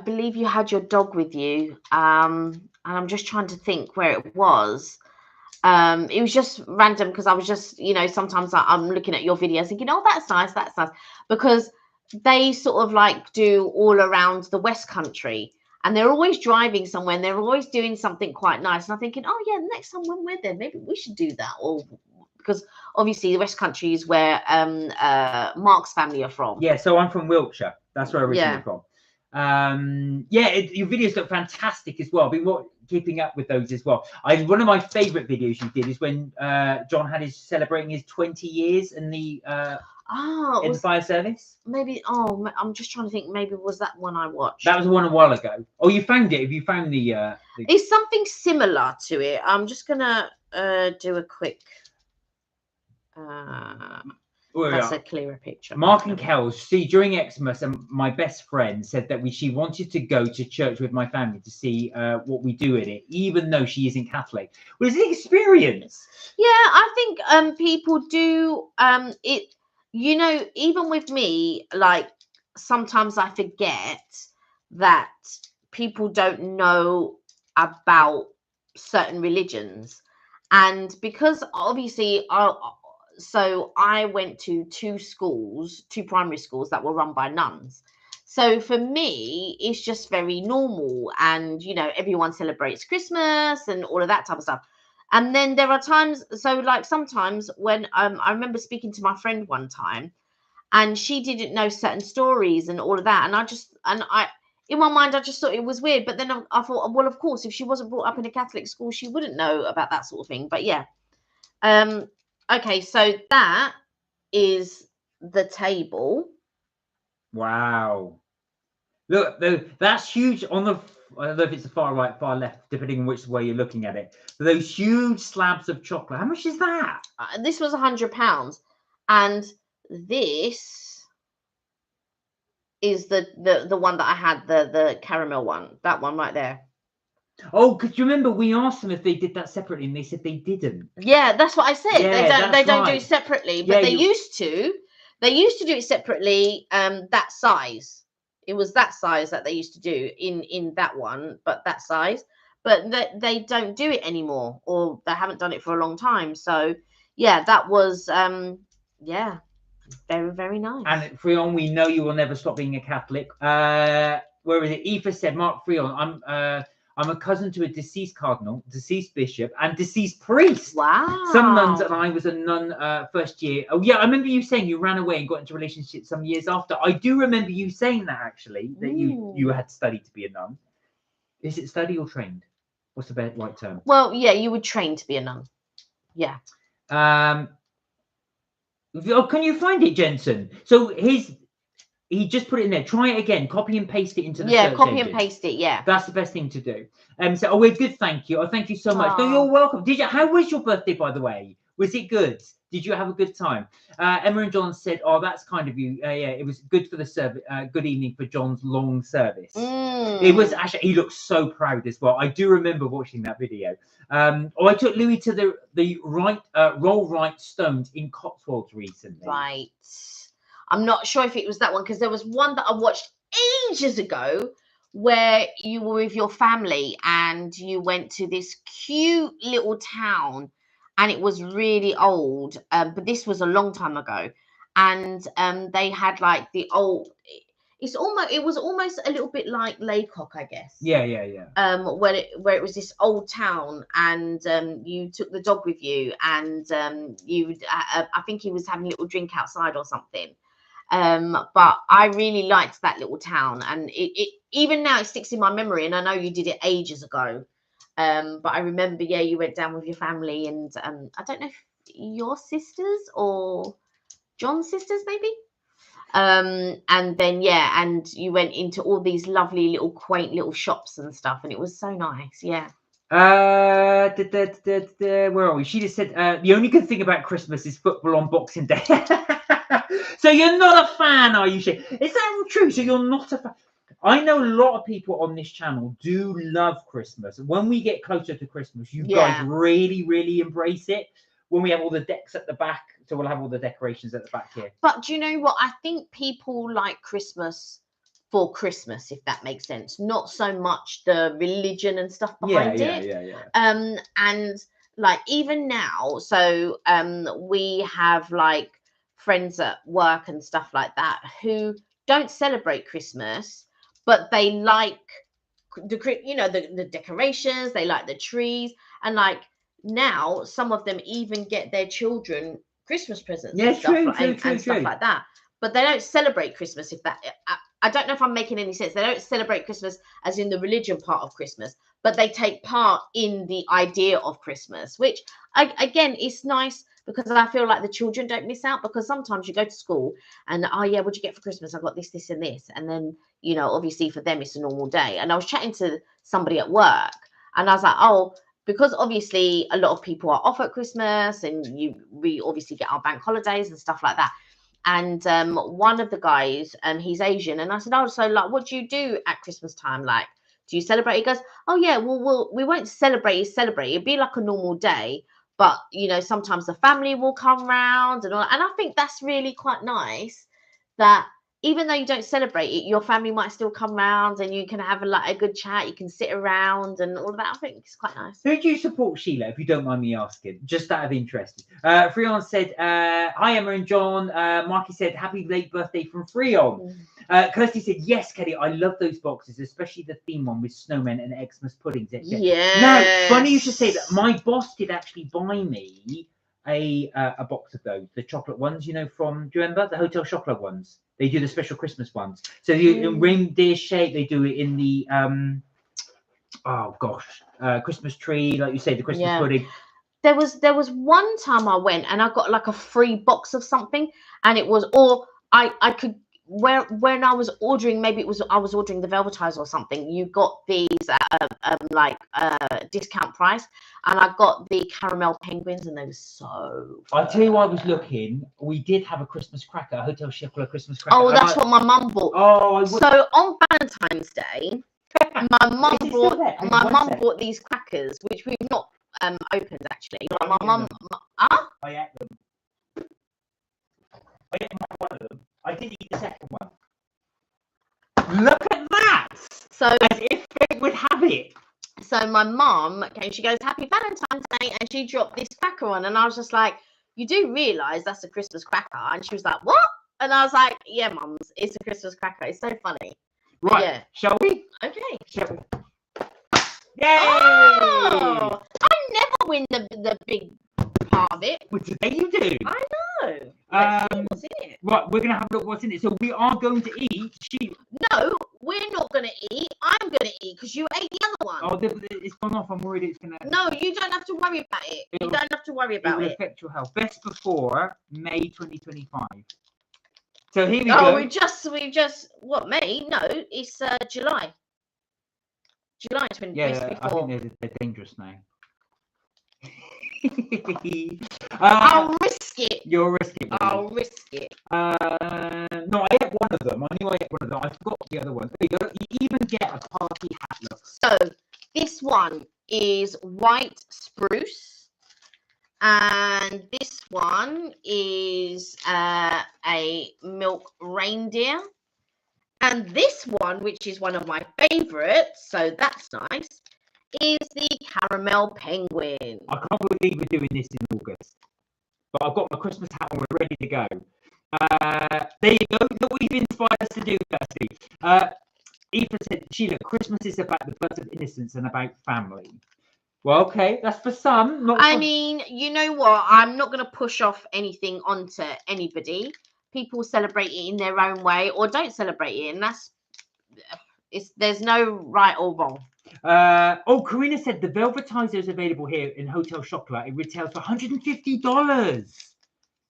believe you had your dog with you, and I'm just trying to think where it was. It was just random because I was just, sometimes I'm looking at your videos thinking, oh, that's nice, because they sort of like do all around the West Country. And they're always driving somewhere, and they're always doing something quite nice. And I'm thinking, oh yeah, next time when we're there, maybe we should do that. Or because obviously the West Country is where Mark's family are from. Yeah, so I'm from Wiltshire. That's where I'm originally from. Your videos look fantastic as well. I've been keeping up with those as well. One of my favourite videos you did is when John had celebrating his 20 years in the fire service. Maybe. Oh, I'm just trying to think. Maybe was that one I watched? That was one a while ago. Oh, you found it? Have you found the? It's something similar to it. I'm just gonna do a quick. Oh, That's yeah. a clearer picture. Mark and Kells, see, during Xmas, my best friend said that she wanted to go to church with my family to see what we do in it, even though she isn't Catholic. Well, it's an experience. Yeah, I think people do it, you know, even with me, like sometimes I forget that people don't know about certain religions. And because obviously so I went to two primary schools that were run by nuns. So for me, it's just very normal, and you know, everyone celebrates Christmas and all of that type of stuff. And then there are times, so like sometimes when I remember speaking to my friend one time, and she didn't know certain stories and all of that, and I in my mind I just thought it was weird. But then I thought, well, of course, if she wasn't brought up in a Catholic school, she wouldn't know about that sort of thing. But yeah, okay, so that is the table. Wow. Look, that's huge on the. I don't know if it's the far right, far left, depending on which way you're looking at it. But those huge slabs of chocolate. How much is that? This was £100, and this is the one that I had, the caramel one, that one right there. Oh, because you remember we asked them if they did that separately, and they said they didn't. Yeah, that's what I said. Yeah, They don't do right. it separately, but Yeah, they used to. They used to do it separately. That size. It was that size that they used to do in that one, but that size. But they don't do it anymore, or they haven't done it for a long time. So yeah, that was yeah, very, very nice. And Freon, we know you will never stop being a Catholic. Where is it? Aoife said, Mark Freon, I'm a cousin to a deceased cardinal, deceased bishop, and deceased priest. Wow. Some nuns, and I was a nun first year. Oh yeah, I remember you saying you ran away and got into a relationship some years after. I do remember you saying that actually, that you had studied to be a nun. Is it study or trained? What's the right term? Well, yeah, you would train to be a nun. Yeah. Oh, can you find it, Jensen? So he just put it in there. Try it again. Copy and paste it into the search copy engine. and paste it. Yeah, that's the best thing to do. So, oh, we're good. Thank you. Oh, thank you so much. No, you're welcome. How was your birthday, by the way? Was it good? Did you have a good time? Emma and John said, "Oh, that's kind of you. Yeah, it was good for the service. Good evening for John's long service. It was actually. He looked so proud as well. I do remember watching that video. I took Louis to the Roll Right Stones in Cotswolds recently. Right. I'm not sure if it was that one, because there was one that I watched ages ago where you were with your family and you went to this cute little town, and it was really old, but this was a long time ago, and they had like the old, it was almost a little bit like Laycock, I guess. Yeah. Where it was this old town, and you took the dog with you, and I think he was having a little drink outside or something. But I really liked that little town, and it even now it sticks in my memory, and I know you did it ages ago. But I remember, yeah, you went down with your family, and I don't know if your sisters or John's sisters, maybe. And then yeah, and you went into all these lovely little quaint little shops and stuff, and it was so nice. Yeah. Where are we? She just said the only good thing about Christmas is football on Boxing Day. So you're not a fan, are you? Is that true? So you're not a fan? I know a lot of people on this channel do love Christmas. When we get closer to Christmas, you guys really, really embrace it. When we have all the decks at the back, so we'll have all the decorations at the back here. But do you know what? I think people like Christmas for Christmas, if that makes sense. Not so much the religion and stuff behind it. Yeah. And like even now, so we have like friends at work and stuff like that who don't celebrate Christmas, but they like the decorations, they like the trees, and like now some of them even get their children Christmas presents and stuff like that. But they don't celebrate Christmas. If that, I don't know if I'm making any sense. They don't celebrate Christmas as in the religion part of Christmas, but they take part in the idea of Christmas, which again, it's nice, because I feel like the children don't miss out, because sometimes you go to school and, oh yeah, what'd you get for Christmas? I got this, this and this. And then, obviously for them, it's a normal day. And I was chatting to somebody at work, and I was like, oh, because obviously a lot of people are off at Christmas, and we obviously get our bank holidays and stuff like that. And one of the guys, he's Asian, and I said, oh, so like, what do you do at Christmas time? Like, do you celebrate? He goes, oh yeah, well, we won't celebrate. It'd be like a normal day, but you know, sometimes the family will come round and all. And I think that's really quite nice that even though you don't celebrate it, your family might still come round and you can have a good chat. You can sit around and all of that. I think it's quite nice. Who do you support, Sheila, if you don't mind me asking? Just out of interest. Freon said, hi, Emma and John. Marky said, happy late birthday from Freon. Kirsty said, yes, Kelly, I love those boxes, especially the theme one with snowmen and Xmas puddings. Yeah. Now, funny you should say that. My boss did actually buy me a box of those, the chocolate ones, you know, from, do you remember the Hotel Chocolat ones? They do the special Christmas ones. So in reindeer shape, they do it in the Christmas tree, like you say, the Christmas pudding. There was one time I went and I got like a free box of something, and it was, or I could, when I was ordering, maybe it was I was ordering the Velvetizer or something, you got these at discount price, and I got the caramel penguins, and they were so good. I'll tell you why I was looking. We did have a Christmas cracker, a Hotel Chocolat Christmas cracker. Oh, that's what my mum bought. Oh, so on Valentine's Day, my mum bought these crackers, which we've not opened actually. But my mum, I ate them. I ate one of them. I did eat the second one. Look at that! So as if they would have it. So my mum came, she goes, happy Valentine's Day, and she dropped this cracker on, and I was just like, you do realise that's a Christmas cracker? And she was like, what? And I was like, yeah, mums, it's a Christmas cracker. It's so funny. Right, yeah. Shall we? Okay. Shall we? Yay! Oh, I never win the big part of it. Well, today you do. I know. Let's see what's in it. Right, we're going to have a look what's in it. So we are going to eat. No, we're not going to eat. I'm going to eat because you ate the other one. Oh, it's gone off. I'm worried it's going to... No, you don't have to worry about it. You don't have to worry about it. It will affect your health. Best before May 2025. So here we go. Oh, we just, what, May? No, it's July. July 2024. Yeah, I think they're dangerous now. I'll risk it. You'll risk it. I'll risk it. No, I ate one of them. I knew I ate one of them. I forgot the other one. You even get a party hat look. So this one is white spruce, and this one is a milk reindeer, and this one, which is one of my favorites, so that's nice, is the caramel penguin. I can't believe we're doing this in August, but I've got my Christmas hat on. We're ready to go. There you go. Look what you've inspired us to do, Kirsty. Eva said, Sheila, Christmas is about the birth of innocence and about family. Well, okay, that's for some. I mean, you know what? I'm not going to push off anything onto anybody. People celebrate it in their own way or don't celebrate it, and there's no right or wrong. Karina said the Velvetizer is available here in Hotel Chocolat. It retails for $150.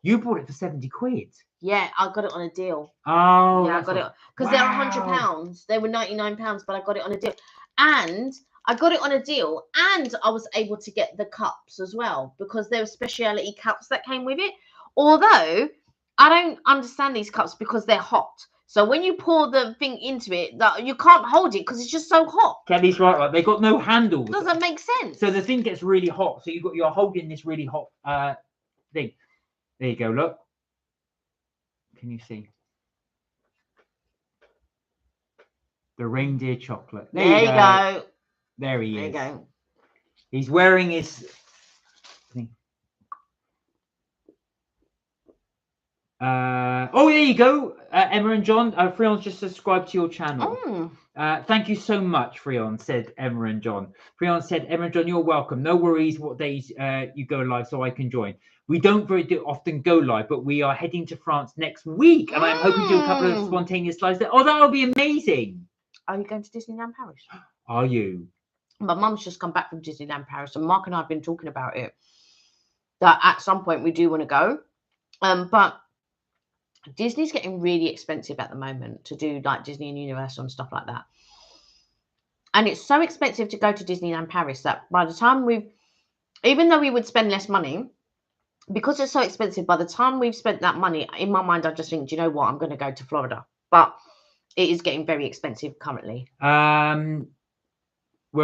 You bought it for 70 quid. Yeah, I got it on a deal. Oh, yeah, I got it because they're £100. They were £99, but I got it on a deal, and I got it on a deal, and I was able to get the cups as well because there were speciality cups that came with it. Although I don't understand these cups because they're hot. So when you pour the thing into it, you can't hold it because it's just so hot. Kelly's right. They got no handles. Doesn't make sense. So the thing gets really hot. So you're holding this really hot thing. There you go. Look. Can you see? The reindeer chocolate. There you go. There he is. There you go. He's wearing his thing. Oh, there you go. Emma and John. Freon's just subscribed to your channel. Thank you so much, Freon, said Emma and John. Freon said, Emma and John, you're welcome. No worries what days you go live so I can join. We don't very often go live, but we are heading to France next week. And I'm hoping to do a couple of spontaneous lives there. Oh, that'll be amazing. Are you going to Disneyland Paris? Are you? My mum's just come back from Disneyland Paris, and Mark and I have been talking about it. That at some point we do want to go. But Disney's getting really expensive at the moment to do like Disney and Universal and stuff like that. And it's so expensive to go to Disneyland Paris that by the time even though we would spend less money, because it's so expensive, by the time we've spent that money, in my mind, I just think, do you know what? I'm going to go to Florida. But it is getting very expensive currently. Where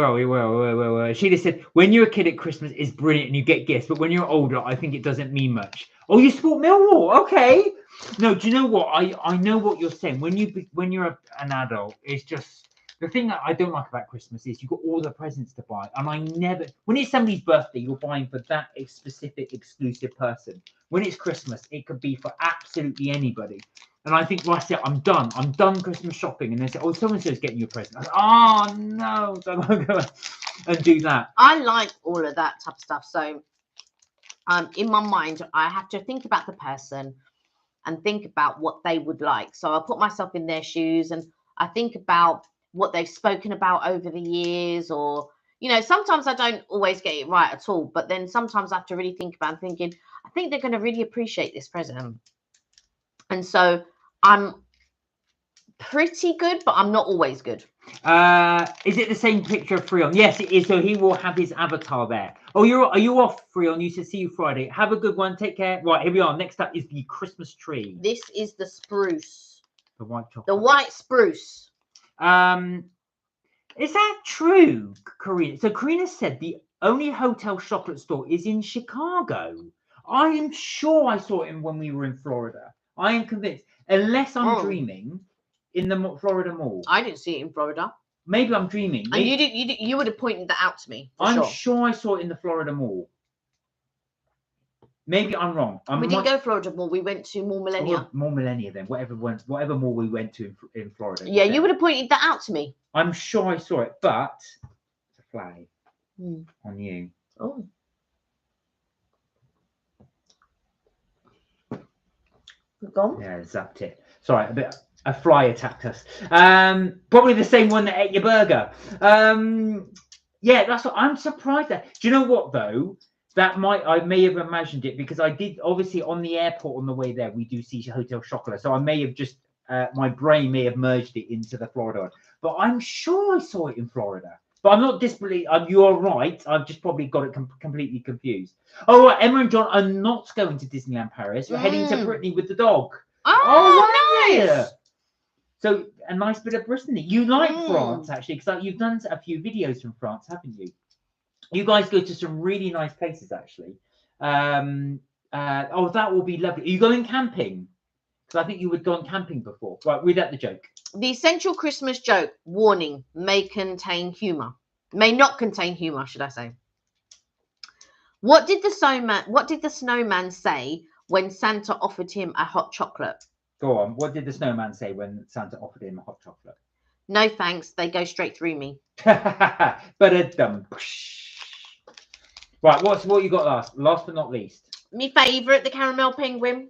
are we? Where? She just said, when you're a kid at Christmas, it's brilliant and you get gifts. But when you're older, I think it doesn't mean much. Oh, you support Millwall? Okay. No, do you know what? I know what you're saying. When you're an adult, it's just... The thing that I don't like about Christmas is you've got all the presents to buy. And I never... When it's somebody's birthday, you're buying for that specific exclusive person. When it's Christmas, it could be for absolutely anybody. And I think, well, that's it, I'm done. I'm done Christmas shopping. And they say, oh, so-and-so's getting you a present. I say, oh, no, don't go and do that. I like all of that type of stuff. So in my mind, I have to think about the person and think about what they would like. So I'll put myself in their shoes and I think about what they've spoken about over the years, or, you know, sometimes I don't always get it right at all. But then sometimes I have to really think about thinking, I think they're going to really appreciate this present. And so I'm pretty good, but I'm not always good. Is it the same picture of Freon? Yes, it is. So he will have his avatar there. Oh, are you off, Freon? You said see you Friday. Have a good one. Take care. Right, here we are. Next up is the Christmas tree. This is the spruce. The white chocolate. The white spruce. Is that true, Karina? So Karina said the only hotel chocolate store is in Chicago. I am sure I saw it when we were in Florida. I am convinced, unless I'm dreaming, in the Florida Mall. I didn't see it in Florida. Maybe I'm dreaming. Maybe. And you would have pointed that out to me. I'm sure I saw it in the Florida Mall. Maybe I'm wrong. We didn't go to Florida Mall. We went to Mall Millennia. Mall Millennia then. Whatever mall we went to in Florida. Yeah, you would have pointed that out to me. I'm sure I saw it, but it's a flag on you. Oh. Gone? Yeah, zapped it. Sorry, a fly attacked us. Probably the same one that ate your burger. Yeah, that's what I'm surprised at. Do you know what though? I may have imagined it because I did obviously on the airport on the way there we do see Hotel Chocolat, so I may have just my brain may have merged it into the Florida one. But I'm sure I saw it in Florida. But I'm not disbelieving. You're right. I've just probably got it completely confused. Oh, right, Emma and John are not going to Disneyland Paris. We're heading to Brittany with the dog. Oh, nice. Yeah. So a nice bit of Brittany. You like France actually, because you've done a few videos from France, haven't you? You guys go to some really nice places actually. Oh, that will be lovely. Are you going camping? Because I think you had gone camping before. Right, read out the joke. The essential Christmas joke, warning, may contain humour. May not contain humour, should I say. What did the snowman say when Santa offered him a hot chocolate? Go on. What did the snowman say when Santa offered him a hot chocolate? No thanks, they go straight through me. Ba-da-dum. Right, what you got last but not least? Me favourite, the caramel penguin.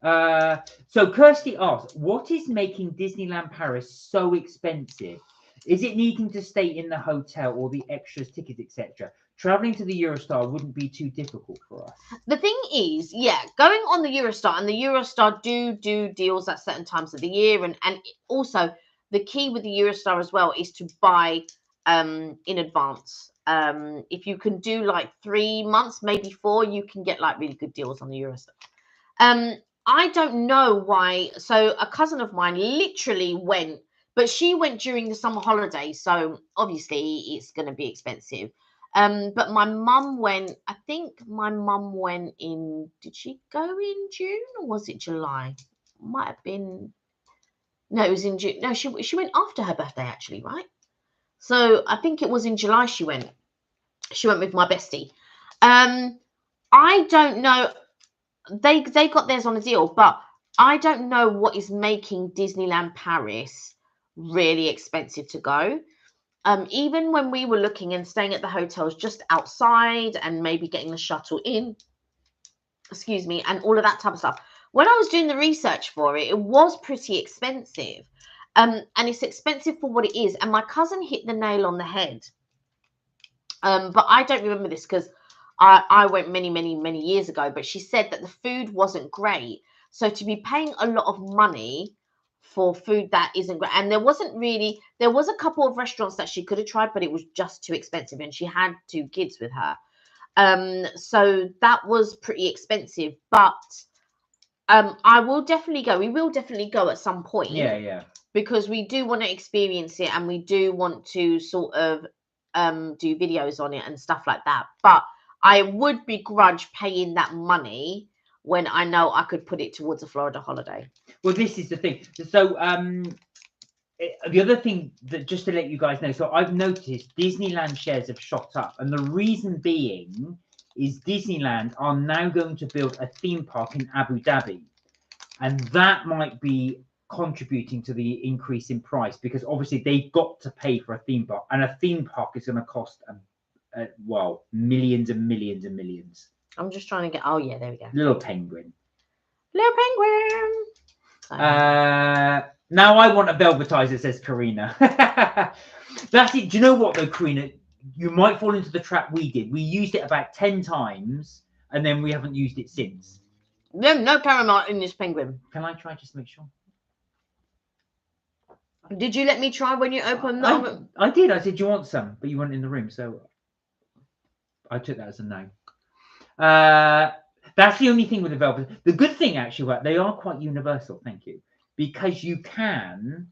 So Kirsty asks, what is making Disneyland Paris so expensive? Is it needing to stay in the hotel or the extras, tickets, etc.? Traveling to the Eurostar wouldn't be too difficult for us. The thing is, yeah, going on the Eurostar, and the Eurostar do deals at certain times of the year, and also the key with the Eurostar as well is to buy in advance. If you can do like 3 months, maybe 4, you can get like really good deals on the Eurostar. I don't know why. So a cousin of mine literally went, but she went during the summer holidays. So obviously it's going to be expensive. But my mum went, I think my mum went in, did she go in June or was it July? Might have been, no, it was in June. No, she went after her birthday actually, right? So I think it was in July she went. She went with my bestie. I don't know. They got theirs on a deal, but I don't know what is making Disneyland Paris really expensive to go. Even when we were looking and staying at the hotels just outside and maybe getting the shuttle in, excuse me, and all of that type of stuff. When I was doing the research for it, it was pretty expensive. And it's expensive for what it is. And my cousin hit the nail on the head. But I don't remember this because I went many years ago. But she said that the food wasn't great. So to be paying a lot of money for food that isn't great. And there was a couple of restaurants that she could have tried, but it was just too expensive, and she had 2 kids with her. So that was pretty expensive, but we will definitely go at some point. Yeah. Because we do want to experience it, and we do want to sort of do videos on it and stuff like that. But I would begrudge paying that money when I know I could put it towards a Florida holiday. Well, this is the thing. So the other thing that, just to let you guys know, so I've noticed Disneyland shares have shot up, and the reason being is Disneyland are now going to build a theme park in Abu Dhabi, and that might be contributing to the increase in price, because obviously they've got to pay for a theme park, and a theme park is going to cost well, millions and millions and millions. I'm just trying to get. Oh yeah, there we go. Little penguin. Now I want a velvetizer, says Karina. That's it. Do you know what though, Karina? You might fall into the trap we did. We used it about 10 times, and then we haven't used it since. No caramel in this penguin. Can I try just to make sure? Did you let me try when you opened the oven? I did. I said, do you want some? But you weren't in the room, so I took that as a no. That's the only thing with the velvet. The good thing, actually, they are quite universal, thank you, because you can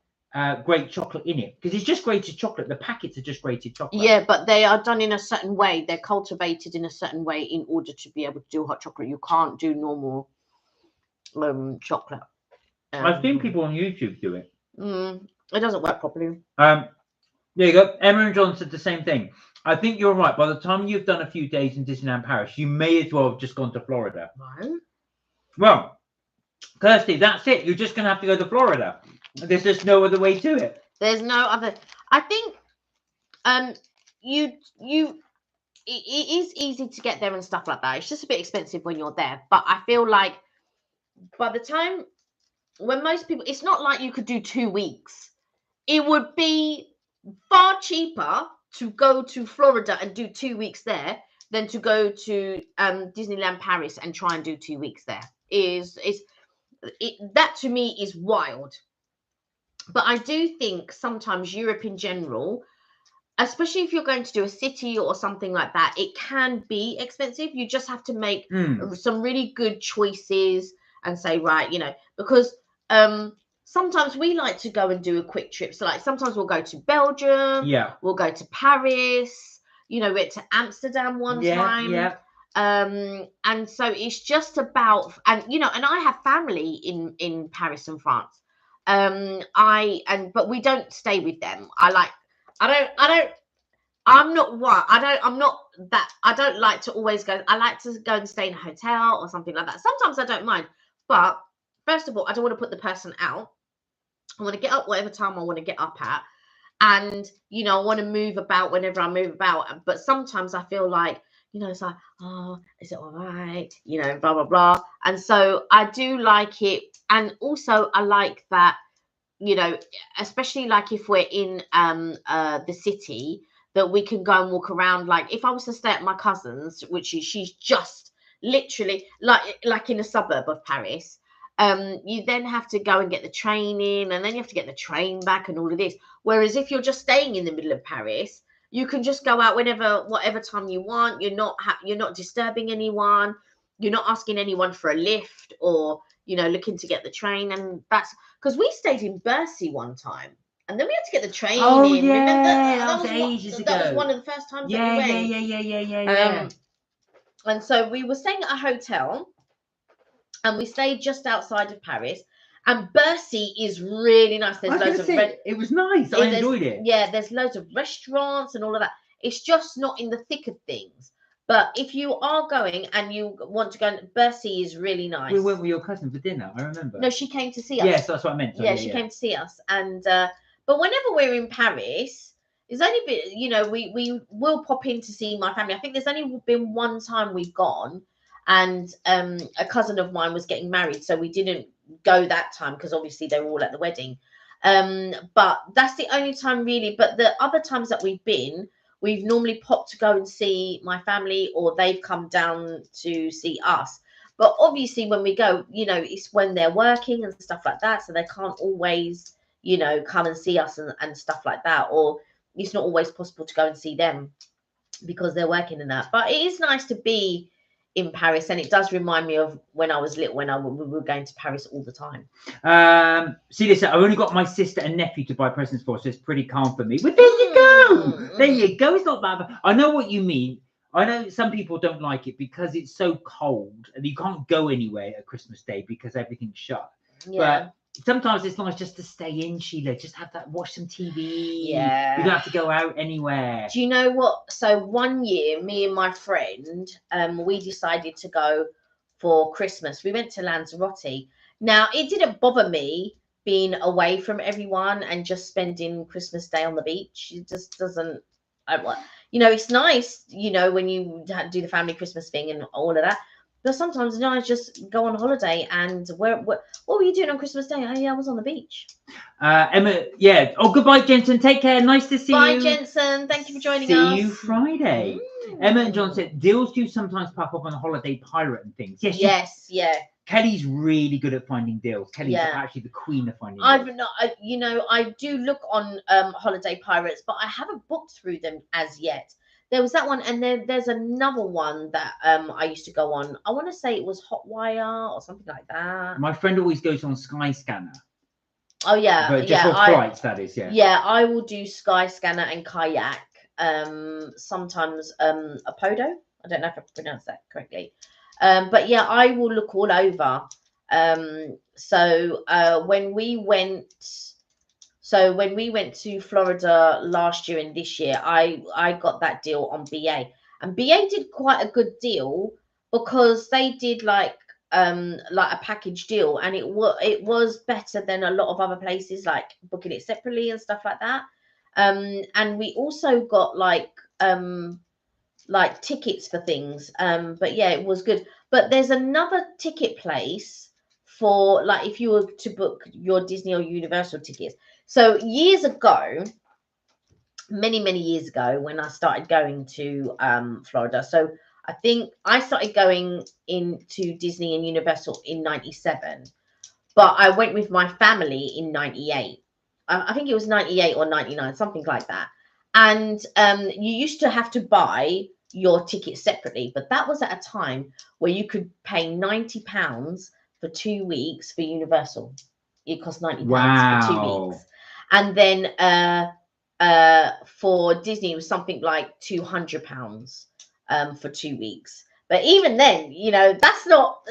grate chocolate in it, because it's just grated chocolate. The packets are just grated chocolate. Yeah, but they are done in a certain way. They're cultivated in a certain way in order to be able to do hot chocolate. You can't do normal chocolate. I've seen people on YouTube do it. It doesn't work properly. There you go. Emma and John said the same thing. I think you're right. By the time you've done a few days in Disneyland Paris, you may as well have just gone to Florida. Right. Well, Kirsty, that's it. You're just going to have to go to Florida. There's just no other way to it. There's no other. I think it is easy to get there and stuff like that. It's just a bit expensive when you're there. But I feel like by the time, when most people, it's not like you could do 2 weeks. It would be far cheaper to go to Florida and do 2 weeks there than to go to Disneyland Paris and try and do 2 weeks there. That to me is wild. But I do think sometimes Europe in general, especially if you're going to do a city or something like that, it can be expensive. You just have to make some really good choices and say, right, because sometimes we like to go and do a quick trip. So like sometimes we'll go to Belgium. Yeah. We'll go to Paris. We went to Amsterdam one time. Yeah. And so it's just about, and I have family in Paris and France. But we don't stay with them. I don't like to always go. I like to go and stay in a hotel or something like that. Sometimes I don't mind, but first of all, I don't want to put the person out. I want to get up whatever time I want to get up at. And, I want to move about whenever I move about. But sometimes I feel like, it's like, oh, is it all right? Blah, blah, blah. And so I do like it. And also I like that, especially like if we're in the city, that we can go and walk around. Like if I was to stay at my cousin's, which she's just literally like in a suburb of Paris, you then have to go and get the train in, and then you have to get the train back and all of this. Whereas if you're just staying in the middle of Paris, you can just go out whatever time you want. You're not disturbing anyone. You're not asking anyone for a lift or, looking to get the train. And that's because we stayed in Bercy one time, and then we had to get the train in. Yeah, remember that was ages ago. That was one of the first times that we went. Yeah. And so we were staying at a hotel, and we stayed just outside of Paris. And Bercy is really nice. There's loads of it was nice. I enjoyed it. Yeah, there's loads of restaurants and all of that. It's just not in the thick of things. But if you are going and you want to go, Bercy is really nice. We went with your cousin for dinner, I remember. No, she came to see us. Yes, that's what I meant. Sorry, she came to see us. And but whenever we're in Paris, it's only been, we will pop in to see my family. I think there's only been one time we've gone, and a cousin of mine was getting married, so we didn't go that time because obviously they were all at the wedding. But that's the only time really. But the other times that we've been, we've normally popped to go and see my family, or they've come down to see us. But obviously when we go, you know, it's when they're working and stuff like that, so they can't always, you know, come and see us and stuff like that, or it's not always possible to go and see them because they're working in that. But it is nice to be in Paris, and it does remind me of when I was little, when we were going to Paris all the time. See, listen, I've only got my sister and nephew to buy presents for, so it's pretty calm for me. But there you go. There you go. It's not bad. I know what you mean. I know some people don't like it because it's so cold and you can't go anywhere at Christmas Day because everything's shut. Yeah. But sometimes it's nice just to stay in, Sheila. Just have that, watch some TV. Yeah. You don't have to go out anywhere. Do you know what? So one year, me and my friend, we decided to go for Christmas. We went to Lanzarote. Now, it didn't bother me being away from everyone and just spending Christmas Day on the beach. It just doesn't. You know, it's nice, you know, when you do the family Christmas thing and all of that. But sometimes, you know, I just go on holiday. And what were you doing on Christmas Day? Oh, yeah, I was on the beach. Emma, yeah. Oh, goodbye, Jensen. Take care. Nice to see you. Bye, Jensen. Thank you for joining us. See you Friday. Emma and John said deals do sometimes pop up on the Holiday Pirate and things. Yes. Yeah. Kelly's really good at finding deals. Kelly's actually the queen of finding deals. You know, I do look on Holiday Pirates, but I haven't booked through them as yet. There was that one, and there's another one that I used to go on. I want to say it was Hotwire or something like that. My friend always goes on Skyscanner. Oh yeah, but just for flights, that is, yeah. Yeah, I will do Skyscanner and Kayak. Sometimes Apodo. I don't know if I pronounced that correctly. But yeah, I will look all over. So when we went to Florida last year and this year, I got that deal on BA, and BA did quite a good deal because they did like a package deal, and it was better than a lot of other places, like booking it separately and stuff like that. And we also got like tickets for things. But yeah, it was good. But there's another ticket place for like if you were to book your Disney or Universal tickets. So years ago, many years ago, when I started going to Florida, so I think I started going into Disney and Universal in 97, but I went with my family in 98. I think it was 98 or 99, something like that. And you used to have to buy your ticket separately, but that was at a time where you could pay £90 for 2 weeks for Universal. It cost £90 for 2 weeks. And then for Disney, it was something like £200 for 2 weeks. But even then, you know, that's not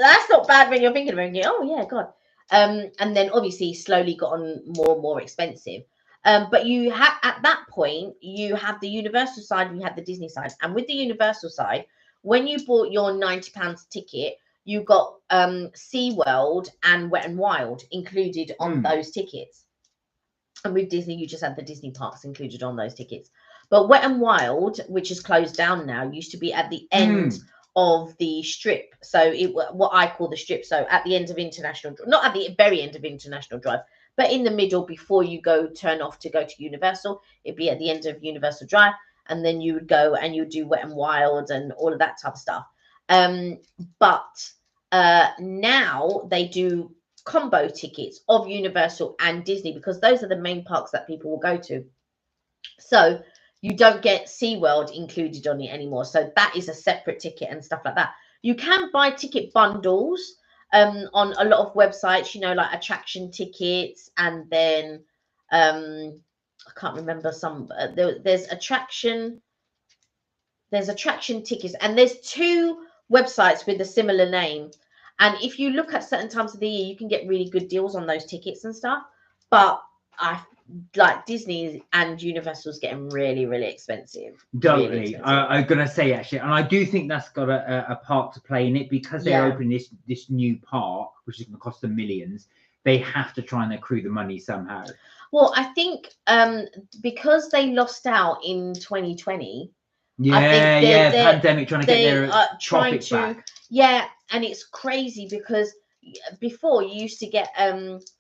bad when you're thinking about it. Oh yeah, God. And then obviously slowly got on more and more expensive. But you have at that point, you have the Universal side, you have the Disney side. And with the Universal side, when you bought your £90 ticket, you got SeaWorld and Wet and Wild included on those tickets. And with Disney, you just had the Disney parks included on those tickets. But Wet and Wild, which is closed down now, used to be at the end of the strip. So what I call the strip. So at the end of International, not at the very end of International Drive, but in the middle before you turn off to go to Universal, it'd be at the end of Universal Drive. And then you would go and you would do Wet and Wild and all of that type of stuff. But now they do combo tickets of Universal and Disney because those are the main parks that people will go to. So you don't get SeaWorld included on it anymore. So that is a separate ticket and stuff like that. You can buy ticket bundles on a lot of websites, you know, like attraction tickets, and then I can't remember some. There's attraction tickets, and there's 2 websites with a similar name. And if you look at certain times of the year, you can get really good deals on those tickets and stuff. But I like Disney and Universal's getting really expensive. Totally. Really expensive. I'm gonna say actually, and I do think that's got a part to play in it because they're opening this new park, which is going to cost them millions. They have to try and accrue the money somehow. Well, I think because they lost out in 2020. Pandemic, trying to get their profits back. Yeah, and it's crazy because before you used to get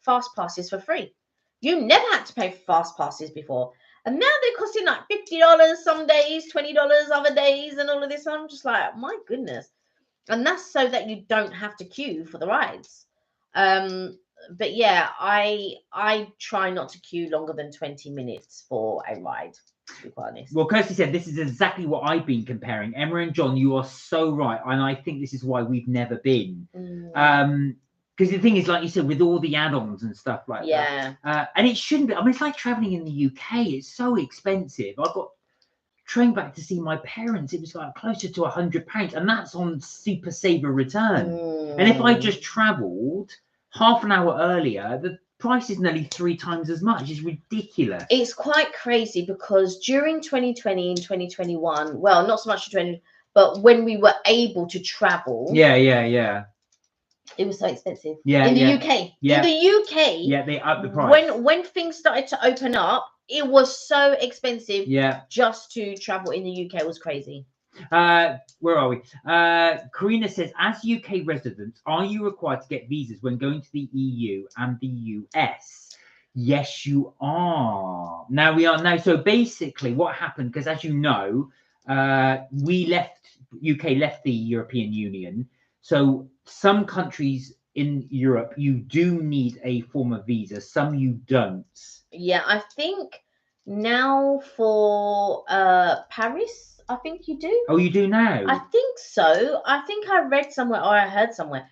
fast passes for free. You never had to pay for fast passes before, and now they're costing like $50 some days, $20 other days, and all of this. I'm just like, my goodness. And that's so that you don't have to queue for the rides. But yeah, I try not to queue longer than 20 minutes for a ride, to be quite honest. Well, Kirsty said this is exactly what I've been comparing. Emma and John, you are so right, and I think this is why we've never been. Because the thing is, like you said, with all the add-ons and stuff like that, and it shouldn't be. I mean, it's like traveling in the UK. It's so expensive. I got train back to see my parents. It was like closer to £100, and that's on Super Saver return. And if I just travelled half an hour earlier, the price is nearly 3 times as much. It's ridiculous. It's quite crazy because during 2020 and 2021, well, not so much 20, but when we were able to travel, it was so expensive. In the UK. In the UK, they upped the price. When things started to open up, it was so expensive. Just to travel in the UK was crazy. Where are we? Karina says, as UK residents, are you required to get visas when going to the EU and the US? Yes, you are. Now we are now. So basically, what happened? Because as you know, UK left the European Union. So some countries in Europe, you do need a form of visa. Some you don't. Yeah, I think now for Paris, I think you do. Oh, you do now? I think so. I think I read somewhere or I heard somewhere.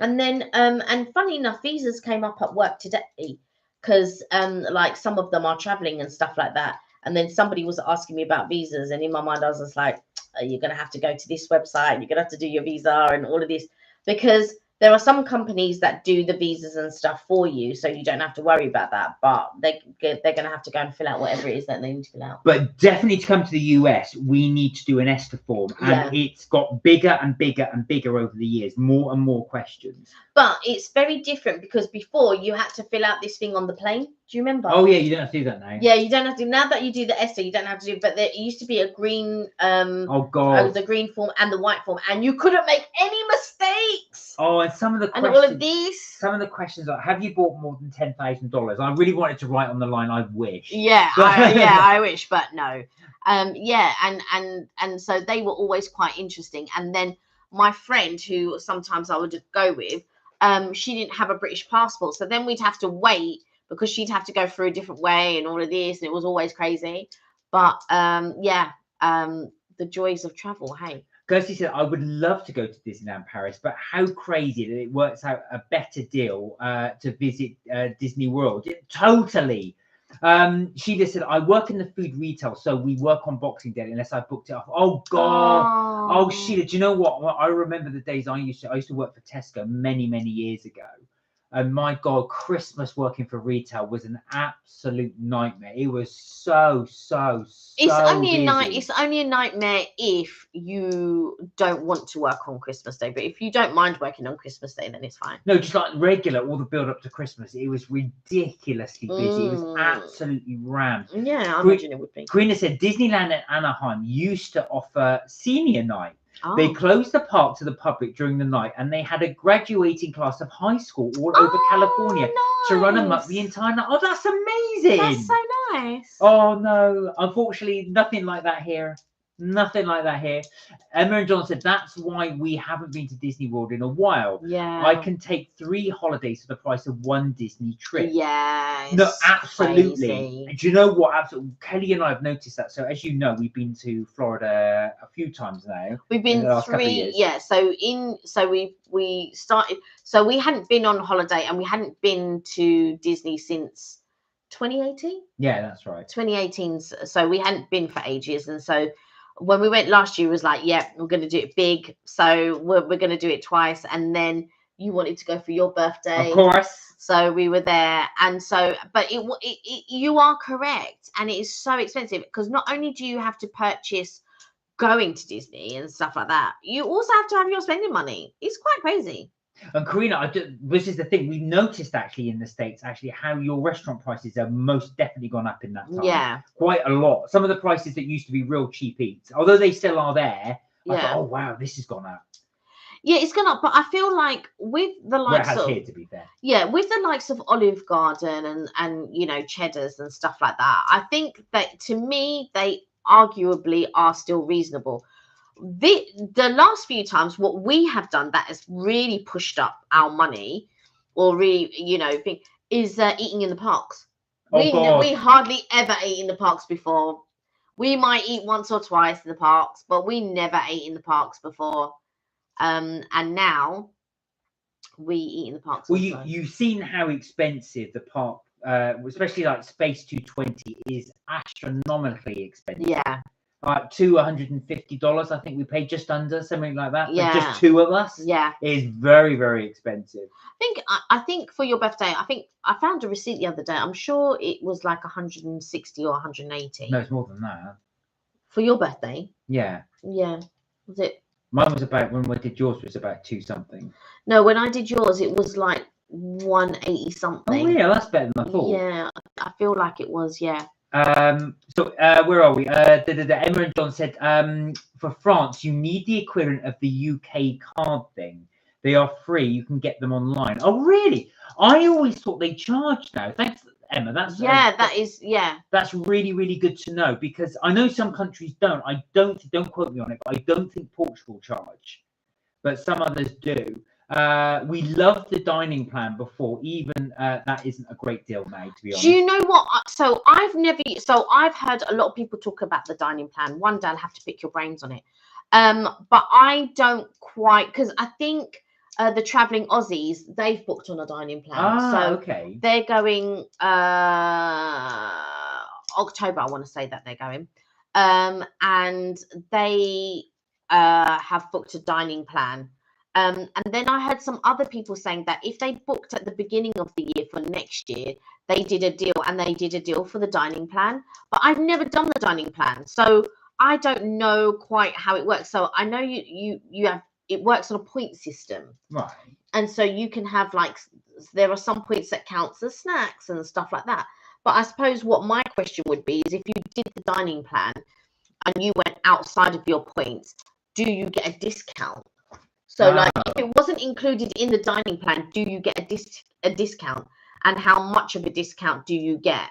And then and funny enough, visas came up at work today because like some of them are traveling and stuff like that. And then somebody was asking me about visas, and in my mind I was just like, you're gonna have to go to this website, you're gonna have to do your visa and all of this, because there are some companies that do the visas and stuff for you, so you don't have to worry about that. But they're going to have to go and fill out whatever it is that they need to fill out. But definitely to come to the US, we need to do an ESTA form. And it's got bigger and bigger and bigger over the years, more and more questions. But it's very different because before you had to fill out this thing on the plane. Do you remember? Oh, yeah, you don't have to do that now. Yeah, you don't have to. Now that you do the ESTA, you don't have to do it. But there used to be a green, the green form and the white form, and you couldn't make any mistakes. Oh, and some of the questions, all of these. Some of the questions are, have you bought more than $10,000? I really wanted to write on the line, I wish. Yeah, I wish, but no. Yeah, and so they were always quite interesting. And then my friend, who sometimes I would go with, she didn't have a British passport, so then we'd have to wait because she'd have to go through a different way and all of this, and it was always crazy. But the joys of travel. Hey. Kirsty said, I would love to go to Disneyland Paris, but how crazy that it works out a better deal to visit Disney World. Totally. Sheila said, I work in the food retail, so we work on Boxing Day unless I booked it off. Oh, God. Oh, Sheila, do you know what? I remember the days I used to work for Tesco many, many years ago. And my God, Christmas working for retail was an absolute nightmare. It was so it's only busy. It's only a nightmare if you don't want to work on Christmas Day. But if you don't mind working on Christmas Day, then it's fine. No, just like regular, all the build up to Christmas, it was ridiculously busy. It was absolutely rammed. Yeah, I imagine it would be. Karina said Disneyland at Anaheim used to offer senior night. Oh. They closed the park to the public during the night, and they had a graduating class of high school all over California to run them up the entire night. Oh, that's amazing. That's so nice. Oh, no. Unfortunately, nothing like that here. Nothing like that here. Emma and John said that's why we haven't been to Disney World in a while. Yeah. I can take 3 holidays for the price of 1 Disney trip. Yeah. No, absolutely. Crazy. Do you know what? Absolutely. Kelly and I have noticed that. So as you know, we've been to Florida a few times now. We've been 3. Yeah. So we started. So we hadn't been on holiday and we hadn't been to Disney since 2018. Yeah, that's right. 2018. So we hadn't been for ages, and so when we went last year, it was like, yeah, we're going to do it big. So we're going to do it twice. And then you wanted to go for your birthday. Of course. So we were there. And so, but you are correct. And it is so expensive because not only do you have to purchase going to Disney and stuff like that, you also have to have your spending money. It's quite crazy. And Karina, this is the thing, we noticed actually in the States, actually, how your restaurant prices have most definitely gone up in that time. Yeah. Quite a lot. Some of the prices that used to be real cheap eats, although they still are there, I thought, oh, wow, this has gone up. Yeah, it's gone up. But I feel like with the likes of... here, to be fair. Yeah, with the likes of Olive Garden and you know, Cheddar's and stuff like that, I think that, to me, they arguably are still reasonable. the last few times, what we have done that has really pushed up our money, or really, is eating in the parks. Oh, We hardly ever ate in the parks before. We might eat once or twice in the parks, but we never ate in the parks before. And now we eat in the parks. Well, you've seen how expensive the park, especially like Space 220, is astronomically expensive. Yeah. Like $250, I think we paid just under, something like that. Yeah. For just two of us. Yeah. It is very, very expensive. I think for your birthday, I think I found a receipt the other day. I'm sure it was like 160 or 180. No, it's more than that. For your birthday? Yeah. Yeah. Was it? Mine was about, when we did yours, it was about 2 something. No, when I did yours, it was like 180 something. Oh yeah, that's better than I thought. Yeah, I feel like it was, yeah. So where are we? Emma and John said, for France, you need the equivalent of the UK card thing. They are free. You can get them online. Oh, really? I always thought they charged now. Thanks, Emma. That's really, really good to know, because I know some countries don't. Don't quote me on it, but I don't think Portugal charge, but some others do. We loved the dining plan before, even that isn't a great deal now, to be honest. Do you know what? So I've heard a lot of people talk about the dining plan. One day I'll have to pick your brains on it. But I don't quite, because I think the traveling Aussies, they've booked on a dining plan. Okay. They're going October, I want to say that they're going. And they have booked a dining plan. And then I heard some other people saying that if they booked at the beginning of the year for next year, they did a deal, and they did a deal for the dining plan. But I've never done the dining plan, so I don't know quite how it works. So I know you have, it works on a point system, right? And so you can have, like, there are some points that counts as snacks and stuff like that. But I suppose what my question would be is, if you did the dining plan and you went outside of your points, do you get a discount? So, like, if it wasn't included in the dining plan, do you get a discount? And how much of a discount do you get?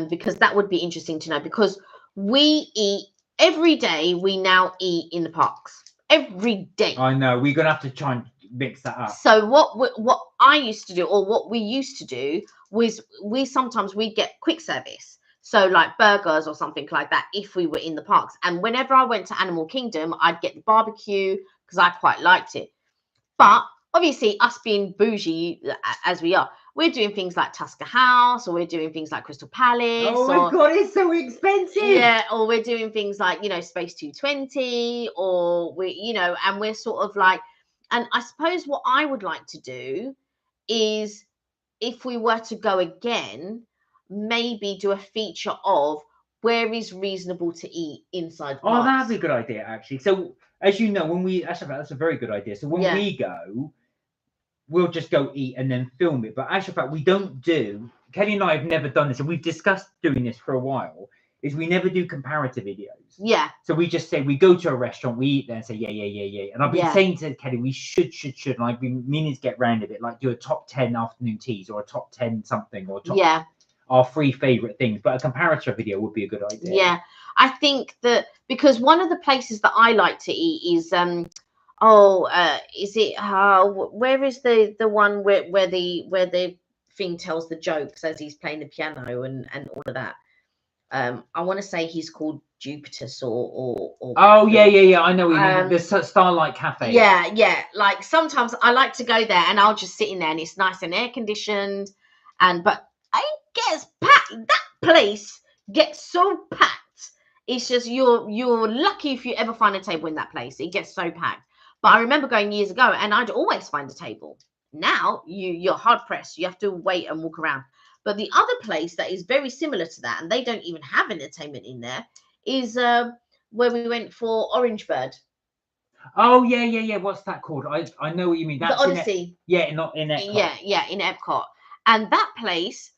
Because that would be interesting to know, because we eat every day. We now eat in the parks every day. I know. We're going to have to try and mix that up. So what I used to do, or what we used to do, was sometimes we get quick service. So like burgers or something like that, if we were in the parks. And whenever I went to Animal Kingdom, I'd get the barbecue, because I quite liked it. But obviously, us being bougie as we are, we're doing things like Tusker House, or we're doing things like Crystal Palace. Oh my God, it's so expensive. Yeah, or we're doing things like, Space 220, or and we're sort of like, and I suppose what I would like to do is, if we were to go again, maybe do a feature of where is reasonable to eat inside parks. Oh, that'd be a good idea, actually. So, as you know, that's a very good idea. So when we go, we'll just go eat and then film it. But actually, fact, we don't do. Kelly and I have never done this, and we've discussed doing this for a while. Is we never do comparative videos. Yeah. So we just say we go to a restaurant, we eat there, and say yeah. And I've been saying to Kelly, we should, and I've been meaning to get round of it, like do a top 10 afternoon teas, or a top 10 something, or top our 3 favorite things. But a comparative video would be a good idea. Yeah, I think that, because one of the places that I like to eat is is it where is the one where the thing tells the jokes as he's playing the piano and all of that. I want to say he's called Jupiter's or oh yeah, I know the Starlight Cafe. Yeah, like sometimes I like to go there and I'll just sit in there, and it's nice and air conditioned, but it gets packed. That place gets so packed. It's just you're lucky if you ever find a table in that place. It gets so packed. But I remember going years ago, and I'd always find a table. Now you're hard pressed. You have to wait and walk around. But the other place that is very similar to that, and they don't even have entertainment in there, is where we went for Orange Bird. Oh yeah. What's that called? I know what you mean. That's the Odyssey. Not in Epcot. Yeah, in Epcot. And that place,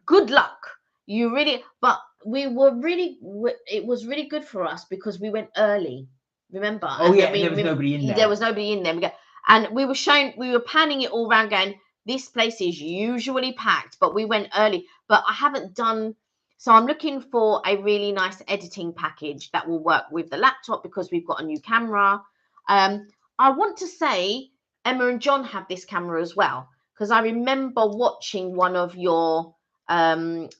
good luck. But it was really good for us because we went early. Remember? Oh yeah, there was nobody in there. There was nobody in there. And we were panning it all around, going, this place is usually packed, but we went early. But I haven't done, So I'm looking for a really nice editing package that will work with the laptop because we've got a new camera. I want to say Emma and John have this camera as well, because I remember watching one of your videos.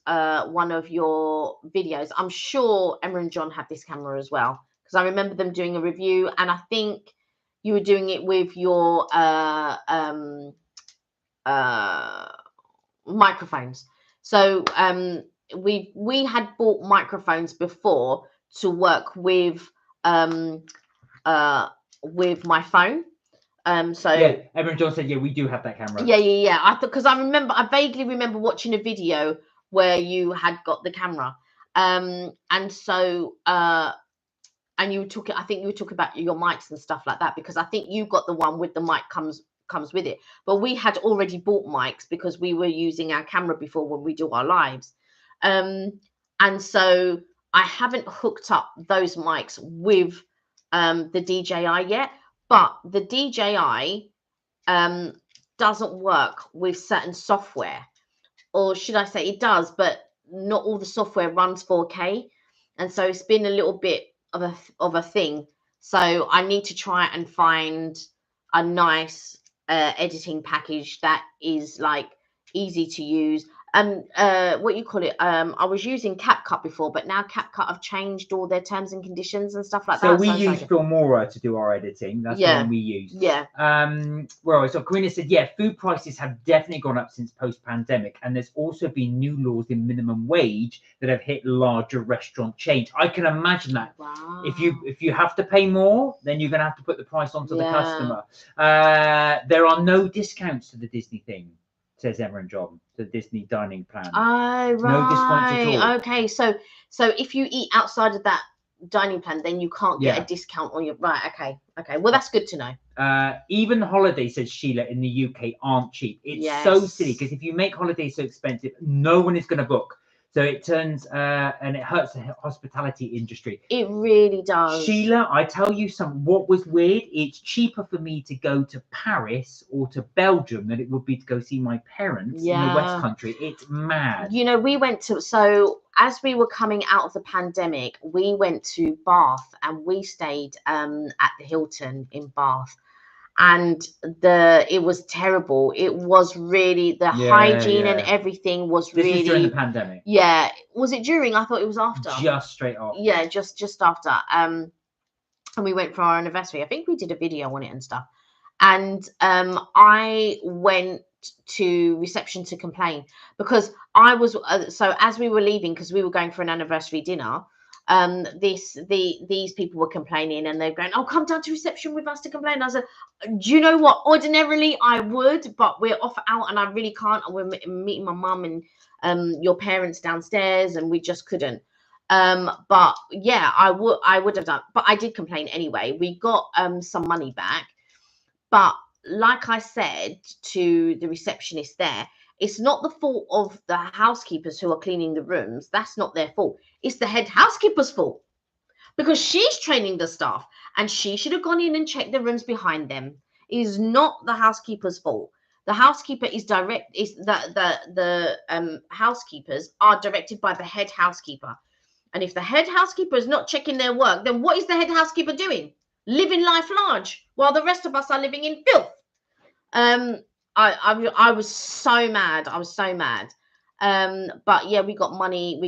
I'm sure Emma and John have this camera as well, because I remember them doing a review, and I think you were doing it with your microphones. So we had bought microphones before to work with my phone. So yeah, Emma and John said, yeah, we do have that camera. Yeah. I thought, because I vaguely remember watching a video where you had got the camera, and so and you were talking. I think you were talking about your mics and stuff like that, because I think you got the one with the mic comes with it. But we had already bought mics because we were using our camera before when we do our lives, and so I haven't hooked up those mics with the DJI yet. But the DJI doesn't work with certain software, or should I say it does, but not all the software runs 4K, and so it's been a little bit of a thing. So I need to try and find a nice editing package that is like easy to use. What you call it? I was using CapCut before, but now CapCut have changed all their terms and conditions and stuff like so that. We use Filmora to do our editing. That's the one we use. Yeah. Well, so Karina said, yeah, food prices have definitely gone up since post-pandemic, and there's also been new laws in minimum wage that have hit larger restaurant chains. I can imagine that. Wow. If you have to pay more, then you're going to have to put the price onto the customer. There are no discounts to the Disney thing, says Emma and John, the Disney dining plan. Oh, right. No discounts at all. Okay, so if you eat outside of that dining plan, then you can't get a discount on your right. Okay. Well, that's good to know. Even holidays, says Sheila, in the UK aren't cheap. It's so silly, because if you make holidays so expensive, no one is going to book. So it turns and it hurts the hospitality industry. It really does. Sheila, I tell you something. What was weird? It's cheaper for me to go to Paris or to Belgium than it would be to go see my parents in the West Country. It's mad. You know, we went to, so as we were coming out of the pandemic, we went to Bath and we stayed at the Hilton in Bath. And it was terrible. It was really the hygiene and everything was really. This was during the pandemic. Yeah, was it during? I thought it was after. Just straight after. Yeah, just after. And we went for our anniversary. I think we did a video on it and stuff. And I went to reception to complain because I was so as we were leaving, because we were going for an anniversary dinner. These people were complaining and they're going, oh, come down to reception with us to complain. I said, do you know what? Ordinarily I would, but we're off out and I really can't. We're meeting my mum and your parents downstairs and we just couldn't. But yeah, I would have done, but I did complain anyway. We got some money back, but like I said to the receptionist there, it's not the fault of the housekeepers who are cleaning the rooms. That's not their fault. It's the head housekeeper's fault, because she's training the staff and she should have gone in and checked the rooms behind them. It is not the housekeeper's fault. The housekeeper is the housekeepers are directed by the head housekeeper. And if the head housekeeper is not checking their work, then what is the head housekeeper doing? Living life large while the rest of us are living in filth. I was so mad. But yeah, we got money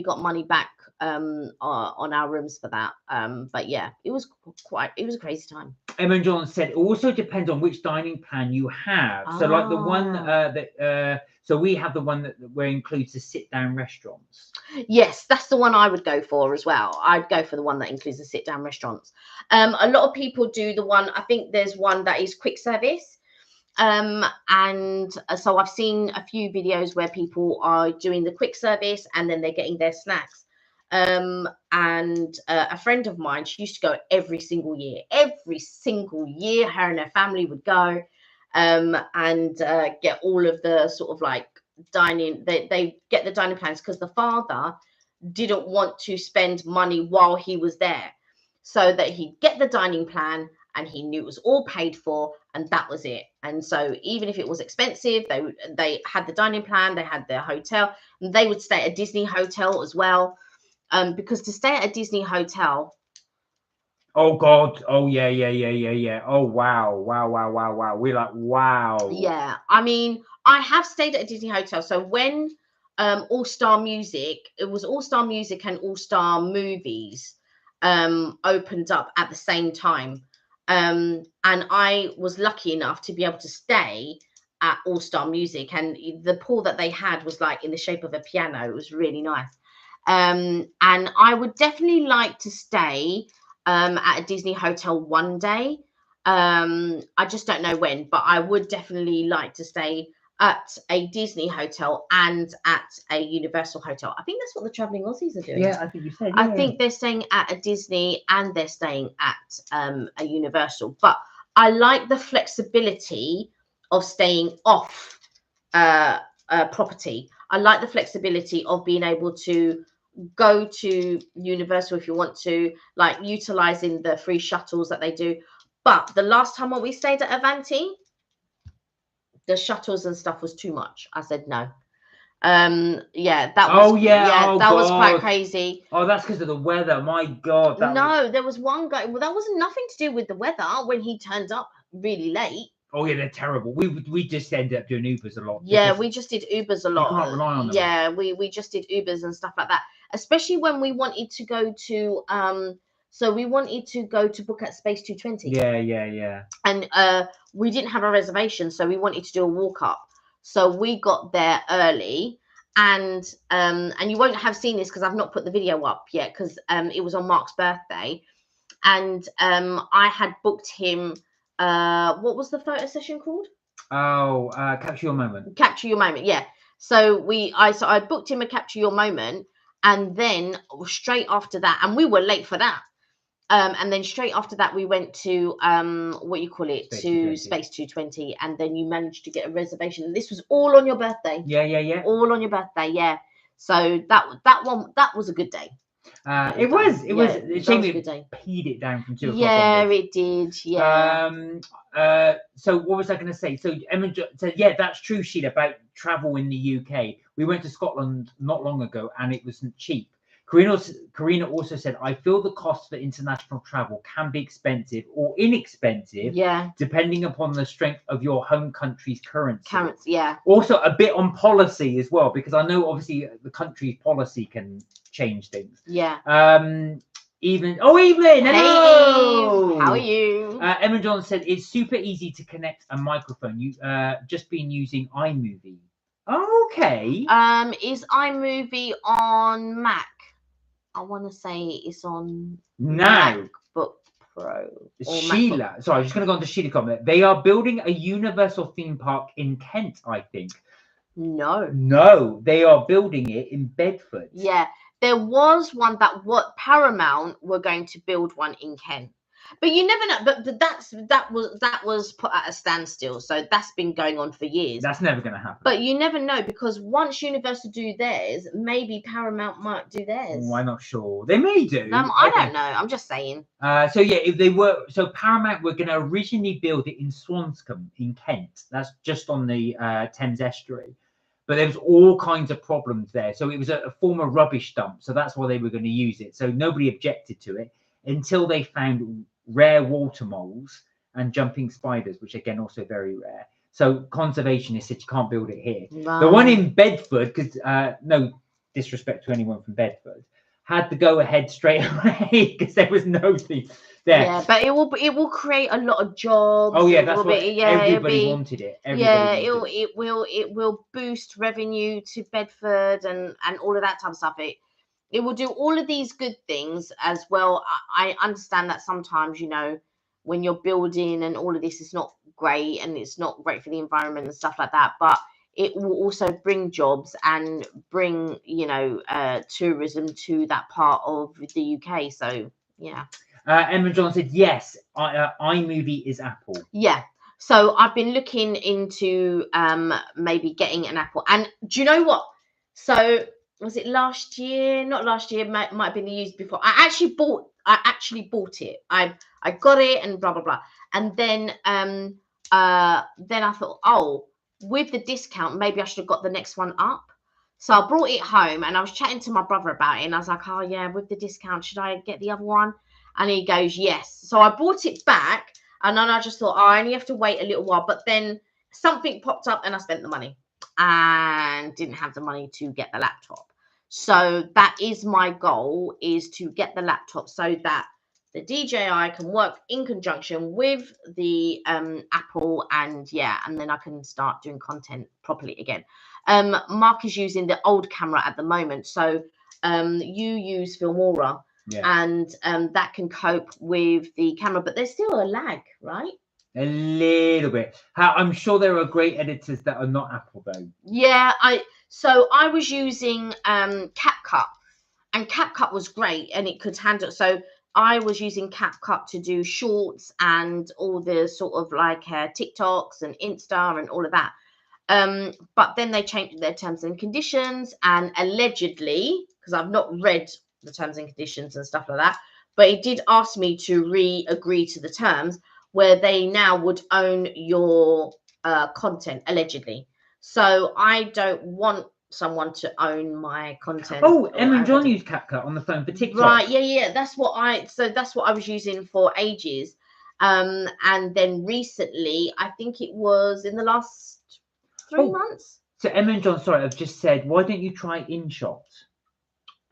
back on our rooms for that. But yeah, it was a crazy time. Emma and John said it also depends on which dining plan you have. So like the one so we have the one where includes the sit-down restaurants. Yes, that's the one I would go for as well. I'd go for the one that includes the sit-down restaurants. A lot of people do the one, I think there's one that is quick service. And so I've seen a few videos where people are doing the quick service and then they're getting their snacks. And a friend of mine, she used to go every single year. Her and her family would go and get all of the sort of like dining. They get the dining plans because the father didn't want to spend money while he was there, so that he'd get the dining plan and he knew it was all paid for, and that was it. And so even if it was expensive, they had the dining plan, they had their hotel, and they would stay at a Disney hotel as well. Because to stay at a Disney hotel. Oh God! Oh yeah. Oh wow. We're like, wow. Yeah, I mean, I have stayed at a Disney hotel. So when All Star Music, it was All Star Music and All Star Movies opened up at the same time. And I was lucky enough to be able to stay at All Star Music, and the pool that they had was like in the shape of a piano. It was really nice. And I would definitely like to stay at a Disney hotel one day. I just don't know when, but I would definitely like to stay at a Disney hotel and at a Universal hotel. I think that's what the traveling Aussies are doing. Yeah, I think you said. I think they're staying at a Disney and they're staying at a Universal. But I like the flexibility of staying off property. I like the flexibility of being able to go to Universal if you want to, like utilizing the free shuttles that they do. But the last time when we stayed at Avanti, the shuttles and stuff was too much. I said no. Yeah, that was that was quite crazy. Oh, that's because of the weather. My God. There was one guy. Well, that wasn't nothing to do with the weather when he turned up really late. Oh yeah, they're terrible. We just ended up doing Ubers a lot. Yeah, we just did Ubers a lot. You can't rely on them. Yeah, we just did Ubers and stuff like that. Especially when we wanted to go to so we wanted to go to book at Space 220. Yeah. And we didn't have a reservation, so we wanted to do a walk up. So we got there early, and you won't have seen this because I've not put the video up yet because it was on Mark's birthday, and I had booked him. What was the photo session called? Oh, Capture Your Moment. Capture Your Moment, yeah. So I booked him a Capture Your Moment, and then straight after that, and we were late for that. And then straight after that, we went to Space 220, and then you managed to get a reservation. This was all on your birthday. Yeah. All on your birthday, yeah. So that was a good day. It was. It shame it peed it down from 2 o'clock. Yeah, it did. Yeah. So what was I going to say? So Emma said, yeah, that's true, Sheila, about travel in the UK. We went to Scotland not long ago, and it wasn't cheap. Karina also said, I feel the cost for international travel can be expensive or inexpensive, depending upon the strength of your home country's currency. Also, a bit on policy as well, because I know obviously the country's policy can change things. Evelyn, Hey, hello. How are you? Emma John said it's super easy to connect a microphone. You just been using iMovie. Okay. Is iMovie on Mac? I want to say it's on MacBook Pro. Sheila, sorry, I'm just going to go on to Sheila comment. They are building a Universal theme park in Kent, I think. No, they are building it in Bedford. Yeah, there was one what Paramount were going to build one in Kent. But you never know. But that was put at a standstill. So that's been going on for years. That's never going to happen. But you never know, because once Universal do theirs, maybe Paramount might do theirs. Oh, I'm not sure. They may do. I don't know. I'm just saying. So yeah, if they were, Paramount were going to originally build it in Swanscombe in Kent. That's just on the Thames estuary. But there was all kinds of problems there. So it was a former rubbish dump. So that's why they were going to use it. So nobody objected to it until they found rare water moles and jumping spiders, which again also very rare. So conservationists said you can't build it here. Right. The one in Bedford, because no disrespect to anyone from Bedford, had to go ahead straight away because there was no thing there. Yeah, but it will create a lot of jobs. Oh yeah, that's what everybody wanted it. It will boost revenue to Bedford and all of that type of stuff. It will do all of these good things as well. I understand that sometimes, when you're building and all of this is not great and it's not great for the environment and stuff like that, but it will also bring jobs and bring, tourism to that part of the UK. So, yeah. Emma John said, yes, iMovie is Apple. Yeah. So I've been looking into maybe getting an Apple. And do you know what? So was it last year? Not last year. Might have been the years before. I actually bought I actually bought it. I got it and blah blah blah. And then I thought, oh, with the discount, maybe I should have got the next one up. So I brought it home and I was chatting to my brother about it, and I was like, oh yeah, with the discount, should I get the other one? And he goes, yes. So I brought it back, and then I just thought, oh, I only have to wait a little while. But then something popped up and I spent the money and didn't have the money to get the laptop. So that is my goal, is to get the laptop so that the DJI can work in conjunction with the Apple, and then I can start doing content properly again. Mark is using the old camera at the moment, so you use Filmora, and that can cope with the camera, but there's still a lag, right? A little bit. I'm sure there are great editors that are not Apple though. Yeah, I was using CapCut, and CapCut was great, and it could handle. So I was using CapCut to do shorts and all the sort of like TikToks and Insta and all of that. But then they changed their terms and conditions, and allegedly, because I've not read the terms and conditions and stuff like that, but it did ask me to agree to the terms where they now would own your content, allegedly. So I don't want someone to own my content. Oh, Emma and John use CapCut on the phone for TikTok. Right, yeah. That's what I was using for ages. And then recently, I think it was in the last 3 months. So Emma and John, sorry, I've just said, why don't you try InShot?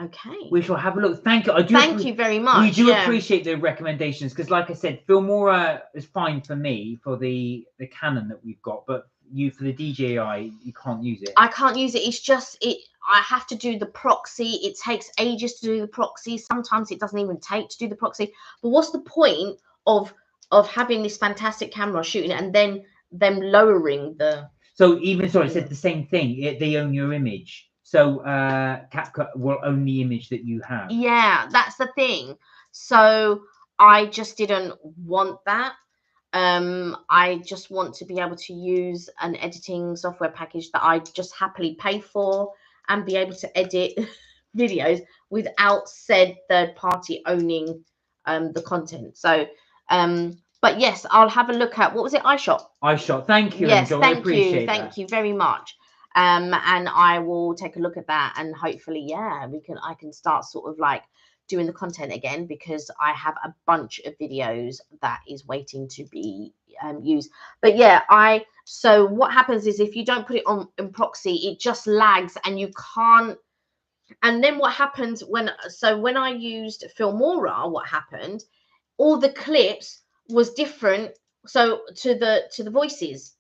Okay. We shall have a look. Thank you. Thank you very much. We do appreciate the recommendations, because like I said, Filmora is fine for me for the Canon that we've got, but for the DJI, you can't use it. I can't use it. It's just I have to do the proxy. It takes ages to do the proxy. Sometimes it doesn't even take to do the proxy. But what's the point of having this fantastic camera shooting it and then them lowering the? So even it said the same thing. They own your image. So CapCut will own the image that you have. Yeah, that's the thing. So I just didn't want that. I just want to be able to use an editing software package that I just happily pay for and be able to edit videos without said third party owning the content. So but yes, I'll have a look at, what was it, iShot. Thank you. Yes, thank you very much. And I will take a look at that, and hopefully I can start sort of like doing the content again, because I have a bunch of videos that is waiting to be used. But so what happens is, if you don't put it on in proxy, it just lags and you can't. And then what happens when I used Filmora, what happened, all the clips was different, so to the voices,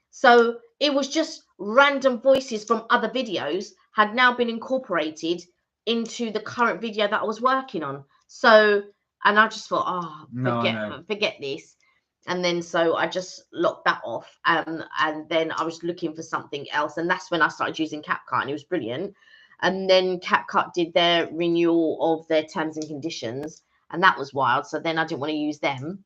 so it was just random voices from other videos had now been incorporated into the current video that I was working on. So, and I just thought, forget this. And then so I just locked that off. And then I was looking for something else. And that's when I started using CapCut, and it was brilliant. And then CapCut did their renewal of their terms and conditions, and that was wild. So then I didn't want to use them.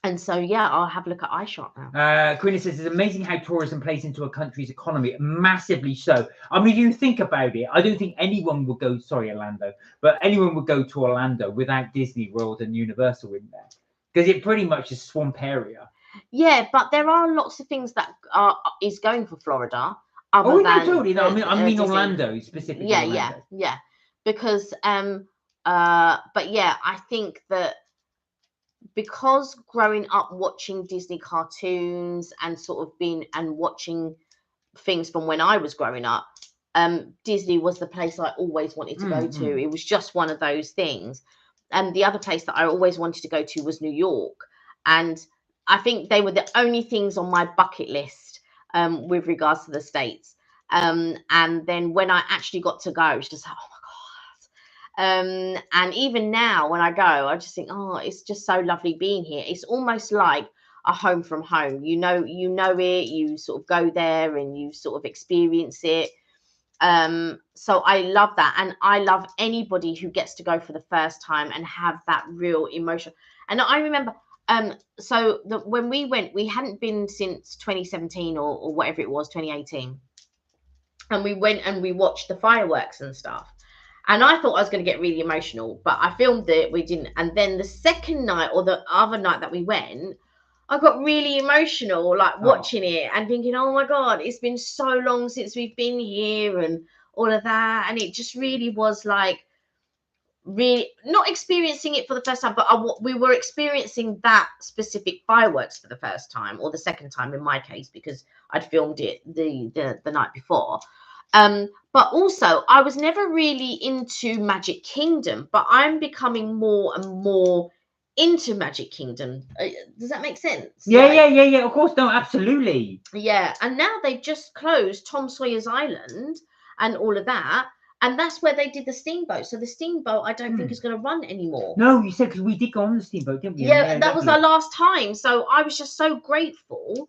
And so, I'll have a look at iShot now. Quinn says, it's amazing how tourism plays into a country's economy. Massively so. I mean, if you think about it, I don't think anyone would go, Orlando, but anyone would go to Orlando without Disney World and Universal in there, because it pretty much is swamp area. Yeah, but there are lots of things that is going for Florida. Totally. No, I mean Orlando specifically. Yeah. Because, I think that, because growing up watching Disney cartoons and sort of watching things from when I was growing up, Disney was the place I always wanted to go to. It was just one of those things. And the other place that I always wanted to go to was New York. And I think they were the only things on my bucket list with regards to the States. And then when I actually got to go, it was just like, oh my God. And even now when I go, I just think, oh, it's just so lovely being here. It's almost like a home from home. You know it, you sort of go there and you sort of experience it. So I love that. And I love anybody who gets to go for the first time and have that real emotion. And I remember, when we went, we hadn't been since 2017 or whatever it was, 2018. And we went and we watched the fireworks and stuff. And I thought I was going to get really emotional, but I filmed it. We didn't. And then the second night or the other night that we went, I got really emotional, like watching it and thinking, oh my God, it's been so long since we've been here and all of that. And it just really was like, really not experiencing it for the first time, but we were experiencing that specific fireworks for the first time, or the second time in my case, because I'd filmed it the night before. But also I was never really into Magic Kingdom, but I'm becoming more and more into Magic Kingdom. Does that make sense? Yeah, yeah. Of course, no, absolutely. Yeah, and now they've just closed Tom Sawyer's Island and all of that, and that's where they did the steamboat. So the steamboat, I don't think is going to run anymore. No, you said, because we did go on the steamboat, didn't we? Yeah, that was our last time. So I was just so grateful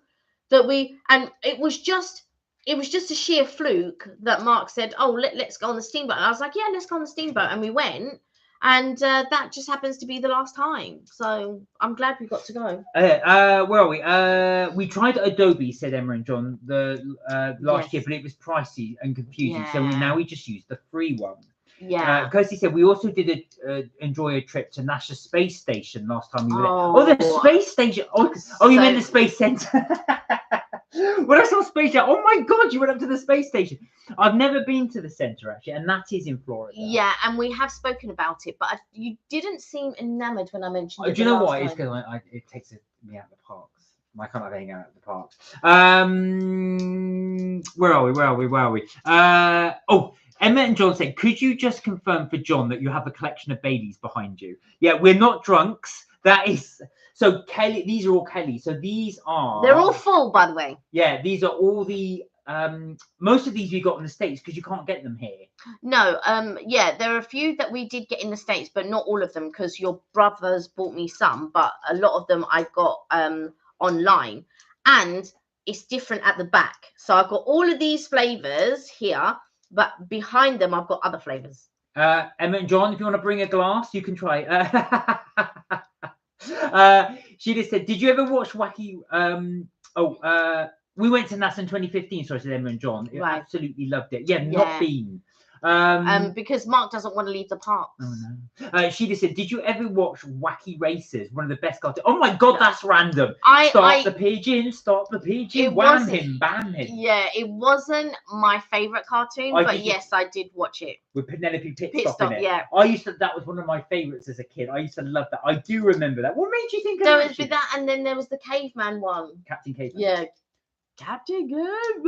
that and it was just a sheer fluke that Mark said, "Oh, let's go on the steamboat." And I was like, "Yeah, let's go on the steamboat," and we went. And that just happens to be the last time. So I'm glad we got to go. Where are we? We tried Adobe, said Emma and John, last year, but it was pricey and confusing. So we just used the free one. Yeah. Kirsty said we also did enjoy a trip to NASA Space Station last time we were there. Oh, the space station. Oh, you meant the space center. When I saw Space Station, oh my God, you went up to the space station. I've never been to the center actually, and that is in Florida. Yeah, and we have spoken about it, but you didn't seem enamored when I mentioned it. Do you know why? It's because it takes me out of the parks. I can't have anything out of the parks. Where are we? Oh, Emma and John said, could you just confirm for John that you have a collection of babies behind you? Yeah, we're not drunks. That is... So Kelly, these are all Kelly. So these are... They're all full, by the way. Yeah, these are all the... most of these we got in the States because you can't get them here. No, yeah, there are a few that we did get in the States, but not all of them, because your brothers bought me some, but a lot of them I got online. And it's different at the back. So I've got all of these flavors here, but behind them I've got other flavors. Emma and John, if you want to bring a glass, you can try. She just said, did you ever watch Wacky... we went to NASA in 2015, so I said Emma and John. Right. Absolutely loved it. Yeah, not been. Because Mark doesn't want to leave the parks. Oh no. She just said, did you ever watch Wacky Races? One of the best cartoons. Oh my God, that's random. Stop the pigeon, wham him, bam him. Yeah, it wasn't my favorite cartoon, but yes, I did watch it. With Penelope Pitstop in it. Yeah. That was one of my favorites as a kid. I used to love that. I do remember that. What made you think of that? There was that, and then there was the caveman one. Captain Caveman. Yeah. Captain Caveman.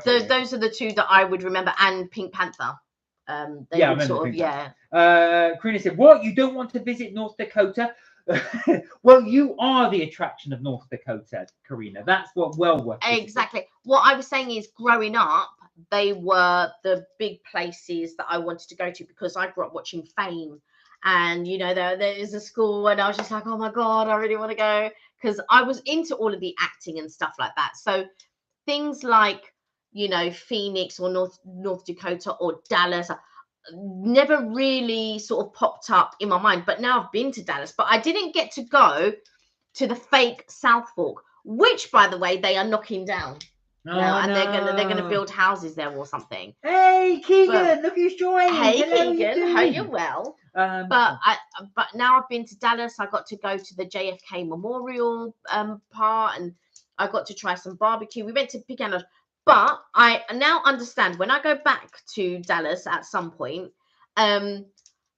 Those are the two that I would remember, and Pink Panther. They I would remember Karina said, what, you don't want to visit North Dakota? Well, you are the attraction of North Dakota, Karina. That's what exactly. What I was saying is, growing up, they were the big places that I wanted to go to, because I grew up watching Fame. And, you know, there is a school, and I was just like, oh my God, I really want to go. Because I was into all of the acting and stuff like that. So things like, you know, Phoenix or North Dakota or Dallas never really sort of popped up in my mind. But now I've been to Dallas, but I didn't get to go to the fake South Fork, which, by the way, they are knocking down. And they're gonna build houses there or something. Hey Keegan, look who's joining. Hey Keegan, hope you're well. But now I've been to Dallas. I got to go to the JFK Memorial part, and I got to try some barbecue. We went to Picano's, but I now understand when I go back to Dallas at some point, I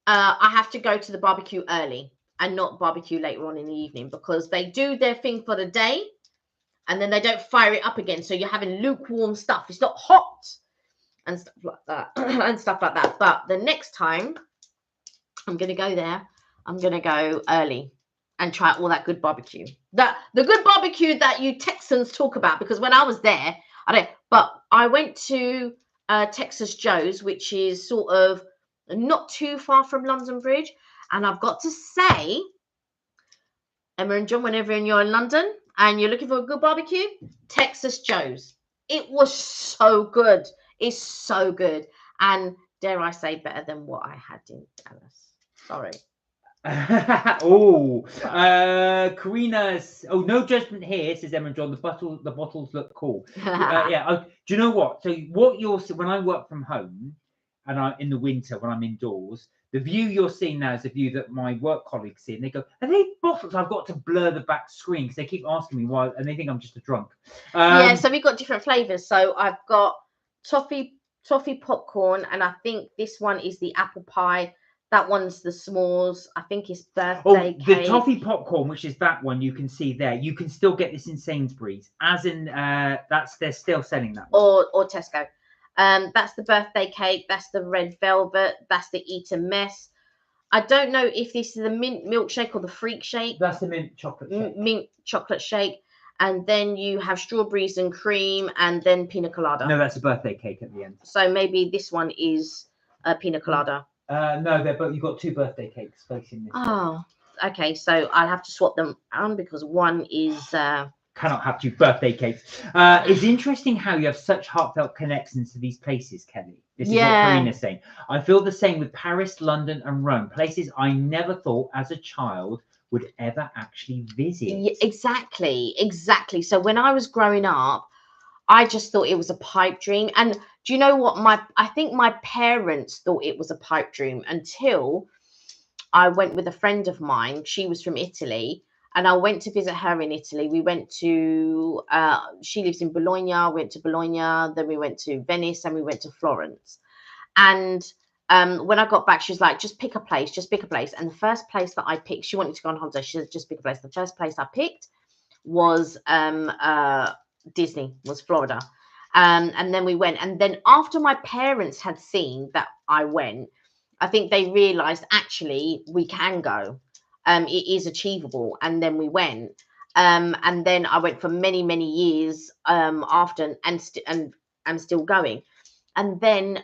have to go to the barbecue early and not barbecue later on in the evening, because they do their thing for the day. And then they don't fire it up again. So you're having lukewarm stuff. It's not hot and stuff like that. But the next time I'm going to go there, I'm going to go early and try all that good barbecue. The good barbecue that you Texans talk about. Because when I was there, I went to Texas Joe's, which is sort of not too far from London Bridge. And I've got to say, Emma and John, whenever you're in London and you're looking for a good barbecue, Texas Joe's. It was so good. It's so good. And dare I say, better than what I had in Dallas. Sorry. Karina's... Oh, no judgment here, says Emma and John. The bottles look cool. Do you know what? So when I work from home, and I'm in the winter when I'm indoors, the view you're seeing now is the view that my work colleagues see, and they go, "Are they bottles?" I've got to blur the back screen because they keep asking me why, and they think I'm just a drunk. Yeah, so we've got different flavors. So I've got toffee popcorn, and I think this one is the apple pie. That one's the s'mores. I think it's birthday cake. The toffee popcorn, which is that one you can see there. You can still get this in Sainsbury's, as in they're still selling that one. Or Tesco. That's the birthday cake. That's the red velvet. That's the Eton mess. I don't know if this is the mint milkshake or the freak shake. That's the mint chocolate shake. Mint chocolate shake. And then you have strawberries and cream, and then pina colada. No, that's a birthday cake at the end. So maybe this one is a pina colada. No, but you've got two birthday cakes facing this. Oh, okay. So I'll have to swap them on because one is. Cannot have two birthday cakes. It's interesting how you have such heartfelt connections to these places, Kelly. This is what Karina's saying. I feel the same with Paris, London, and Rome. Places I never thought as a child would ever actually visit. Yeah, exactly. So when I was growing up, I just thought it was a pipe dream. And do you know what? I think my parents thought it was a pipe dream until I went with a friend of mine. She was from Italy, and I went to visit her in Italy. We went to, she lives in Bologna, went to Bologna, then we went to Venice, and we went to Florence. And when I got back, she was like, just pick a place. And the first place that I picked, she wanted to go on holiday. She said, just pick a place. The first place I picked was Disney, was Florida. And then we went. And then after my parents had seen that I went, I think they realized actually we can go. It is achievable. And then we went. And then I went for many, many years after, and I'm still going. And then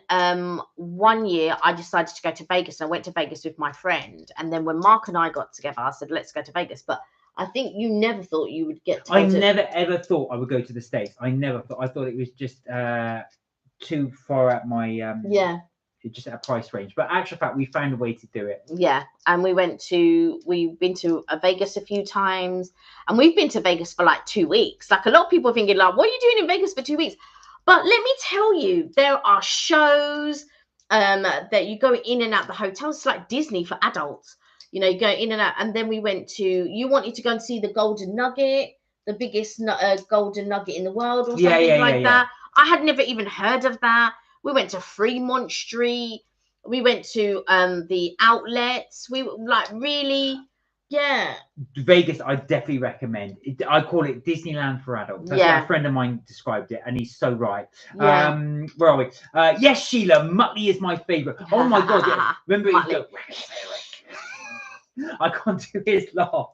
1 year I decided to go to Vegas. And I went to Vegas with my friend. And then when Mark and I got together, I said, let's go to Vegas. But I think you never thought you would get to. I never ever thought I would go to the States. I never thought. I thought it was just too far out my just at a price range. But actual fact, we found a way to do it. Yeah, and we've been to Vegas a few times, and we've been to Vegas for like 2 weeks. Like a lot of people are thinking, like, what are you doing in Vegas for 2 weeks? But let me tell you, there are shows that you go in and out the hotels. It's like Disney for adults. You know, you go in and out. And then we went to, you wanted to go and see the Golden Nugget, the biggest Golden Nugget in the world or something like that. I had never even heard of that. We went to Fremont Street. We went to the outlets. We like really, Vegas, I definitely recommend. I call it Disneyland for adults. That's how a friend of mine described it, and he's so right. Yeah. Where are we? Yes, Sheila, Muttley is my favourite. Oh my God! Yeah. Remember, I can't do his laugh.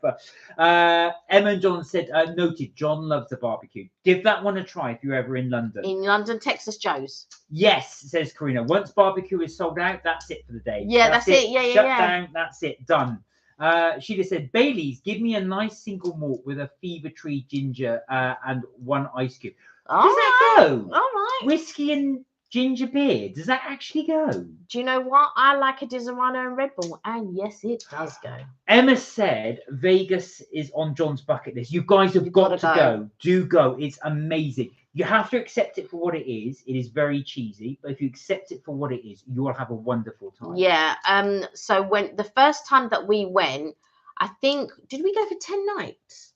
Emma and John said, noted, John loves the barbecue. Give that one a try if you're ever in London. In London, Texas Joe's. Yes, says Karina. Once barbecue is sold out, that's it for the day. Yeah, that's it. Yeah, Shut down, that's it, done. Sheila said, Bailey's, give me a nice single malt with a Fever Tree ginger and one ice cube. Does that go? All right. Whiskey and ginger beer, does that actually go? Do you know what? I like a Disaronno and Red Bull, and yes, it does go. Emma said Vegas is on John's bucket list. You guys have got to go. Do go. It's amazing. You have to accept it for what it is. It is very cheesy, but if you accept it for what it is, you will have a wonderful time. Yeah. So when the first time that we went, I think, did we go for 10 nights?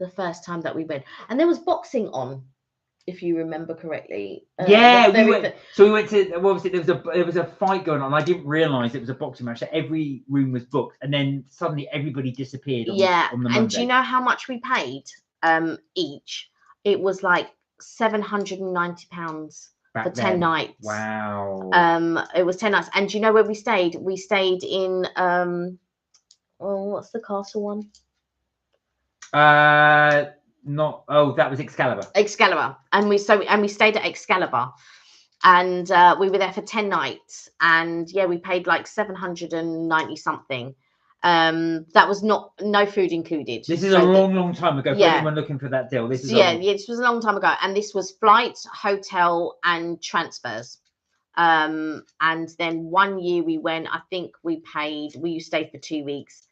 The first time that we went, and there was boxing on, if you remember correctly. We went. So we went to, what was it? There was a fight going on. I didn't realise it was a boxing match. So every room was booked, and then suddenly everybody disappeared. On the Monday. And do you know how much we paid each? It was like £790 for 10 nights. Wow. It was 10 nights, and do you know where we stayed? We stayed in what's the castle one? That was Excalibur. And we stayed at Excalibur, and we were there for 10 nights, and we paid like 790 something. That was no food included. This is a long time ago for anyone looking for that deal. This was a long time ago, and this was flights, hotel, and transfers. And then 1 year we went. I think we stayed for 2 weeks,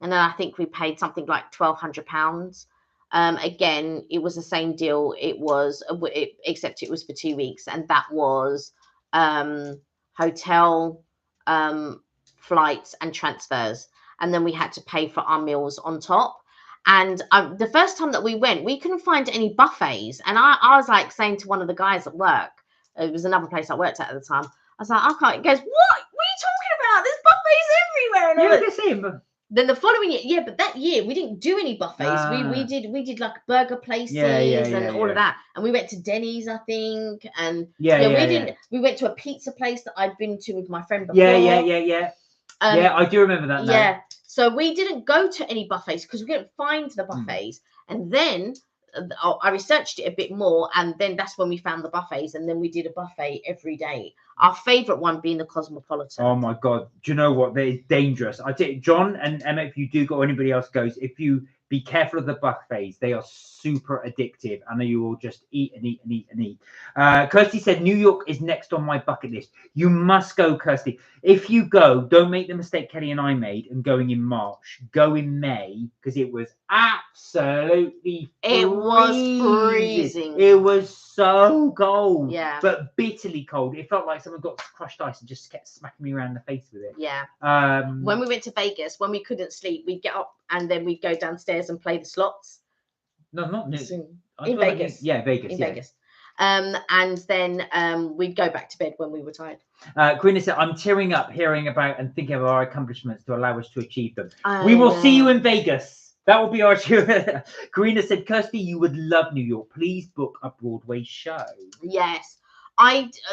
and then I think we paid something like £1,200. Again, it was the same deal. It was except it was for 2 weeks, and that was hotel, flights and transfers, and then we had to pay for our meals on top. And the first time that we went, we couldn't find any buffets, and I was like saying to one of the guys at work, it was another place I worked at the time, I was like, I can't. He goes, what are you talking about? There's buffets everywhere. And Yeah, the same. then the following year, yeah, but that year we didn't do any buffets. We did like burger places and all of that, and we went to Denny's, I think, and we went to a pizza place that I'd been to with my friend before. Yeah, I do remember that now. Yeah, so we didn't go to any buffets because we couldn't find the buffets, and then I researched it a bit more, and then that's when we found the buffets, and then we did a buffet every day. Our favorite one being the Cosmopolitan. Oh my God. Do you know what? That is dangerous. I tell you, John and Emma, if you do go, or anybody else goes, if you be careful of the buffets, they are super addictive, and you will just eat and eat and eat and eat. Kirsty said New York is next on my bucket list. You must go, Kirsty. If you go, don't make the mistake Kelly and I made and going in March. Go in May, because it was absolutely freezing. It was so cold. Yeah. But bitterly cold. It felt like someone got crushed ice and just kept smacking me around the face with it. Yeah. When we went to Vegas, when we couldn't sleep, we'd get up and then we'd go downstairs and play the slots. No, not new. In Vegas. Vegas. And then we'd go back to bed when we were tired. Karina said, I'm tearing up hearing about and thinking of our accomplishments to allow us to achieve them. We will see you in Vegas. That will be our show. Karina said, Kirsty, you would love New York. Please book a Broadway show. Yes.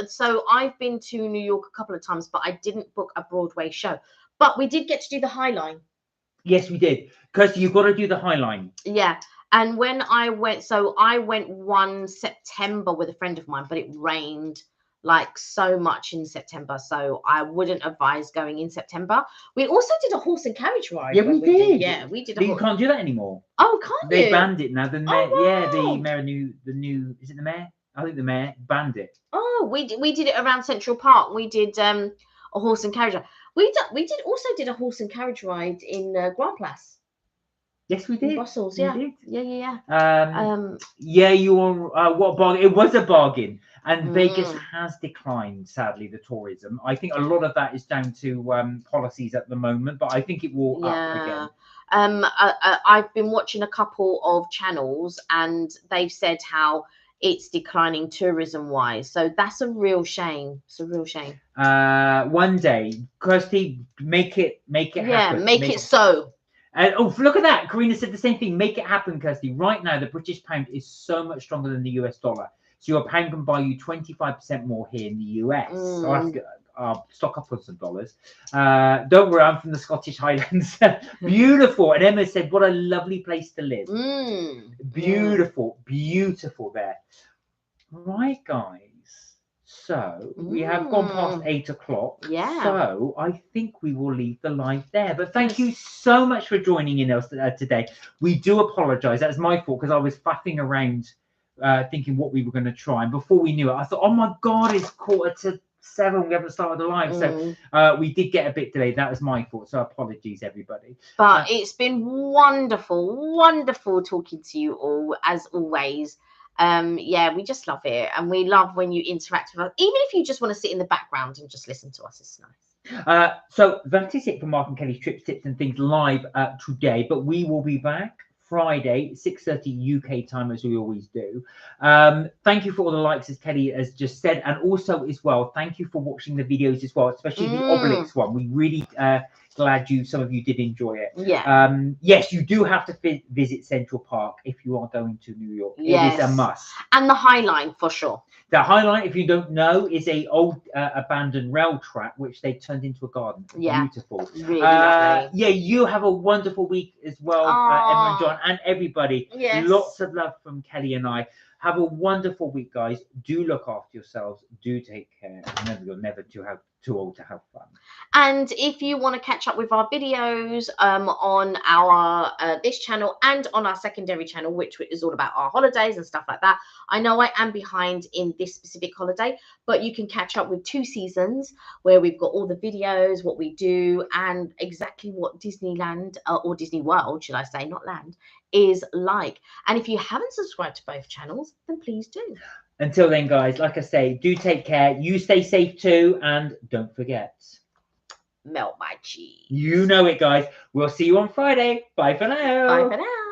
So I've been to New York a couple of times, but I didn't book a Broadway show. But we did get to do the High Line. Yes, we did. Kirsty, you've got to do the High Line. Yeah. And when I went, so I went one September with a friend of mine, but it rained like so much in September. So I wouldn't advise going in September. We also did a horse and carriage ride. Yeah, we did. Yeah, we did. But you can't do that anymore. Oh, can't they you? Banned it now. The mayor, wow. Yeah, the mayor the new, is it the mayor? I think the mayor banned it. Oh, we did it around Central Park. We did a horse and carriage ride. We also did a horse and carriage ride in Grand Place. Yes, we did. In Brussels, yeah. We did. Yeah. Yeah, you were. What bargain? It was a bargain, and Vegas has declined, sadly, the tourism. I think a lot of that is down to policies at the moment, but I think it will up again. I've been watching a couple of channels, and they've said how it's declining tourism-wise. So that's a real shame. It's a real shame. One day, Kirsty, make it happen. Yeah, make it so. Oh, look at that. Karina said the same thing. Make it happen, Kirsty. Right now, the British pound is so much stronger than the US dollar. So your pound can buy you 25% more here in the US. So I'll stock up on some dollars. Don't worry, I'm from the Scottish Highlands. Beautiful. And Emma said, what a lovely place to live. Beautiful there. Right, guys. So we have gone past 8 o'clock. Yeah. So I think we will leave the live there. But thank you so much for joining in us today. We do apologise. That's my fault because I was faffing around thinking what we were going to try. And before we knew it, I thought, oh my God, it's 7:15. We haven't started the live. So we did get a bit delayed. That was my fault. So apologies, everybody. But it's been wonderful talking to you all, as always. Yeah, we just love it, and we love when you interact with us, even if you just want to sit in the background and just listen to us. It's nice. So that is it for Mark and Kelly's Trips, Tips and Things live today, but we will be back Friday 6:30 UK time, as we always do. Thank you for all the likes, as Kelly has just said, and also as well, thank you for watching the videos as well, especially the Obelix one. We really glad some of you did enjoy it. Yeah. Yes, you do have to visit Central Park if you are going to New York. Yes. It is a must. And the High Line for sure. The High Line, if you don't know, is a old abandoned rail track which they turned into a garden. Yeah. Beautiful. Really lovely. Yeah, you have a wonderful week as well, Emma and John, and everybody. Yes. Lots of love from Kelly and I. Have a wonderful week, guys. Do look after yourselves. Do take care. Remember, you're never too old to have fun. And if you want to catch up with our videos on our this channel and on our secondary channel, which is all about our holidays and stuff like that, I know I am behind in this specific holiday, but you can catch up with 2 seasons where we've got all the videos, what we do, and exactly what Disneyland or Disney World, should I say, not land, is like. And if you haven't subscribed to both channels, then please do. Until then, guys, like I say, do take care. You stay safe too, and don't forget, melt my cheese. You know it, guys. We'll see you on Friday. Bye for now. Bye for now.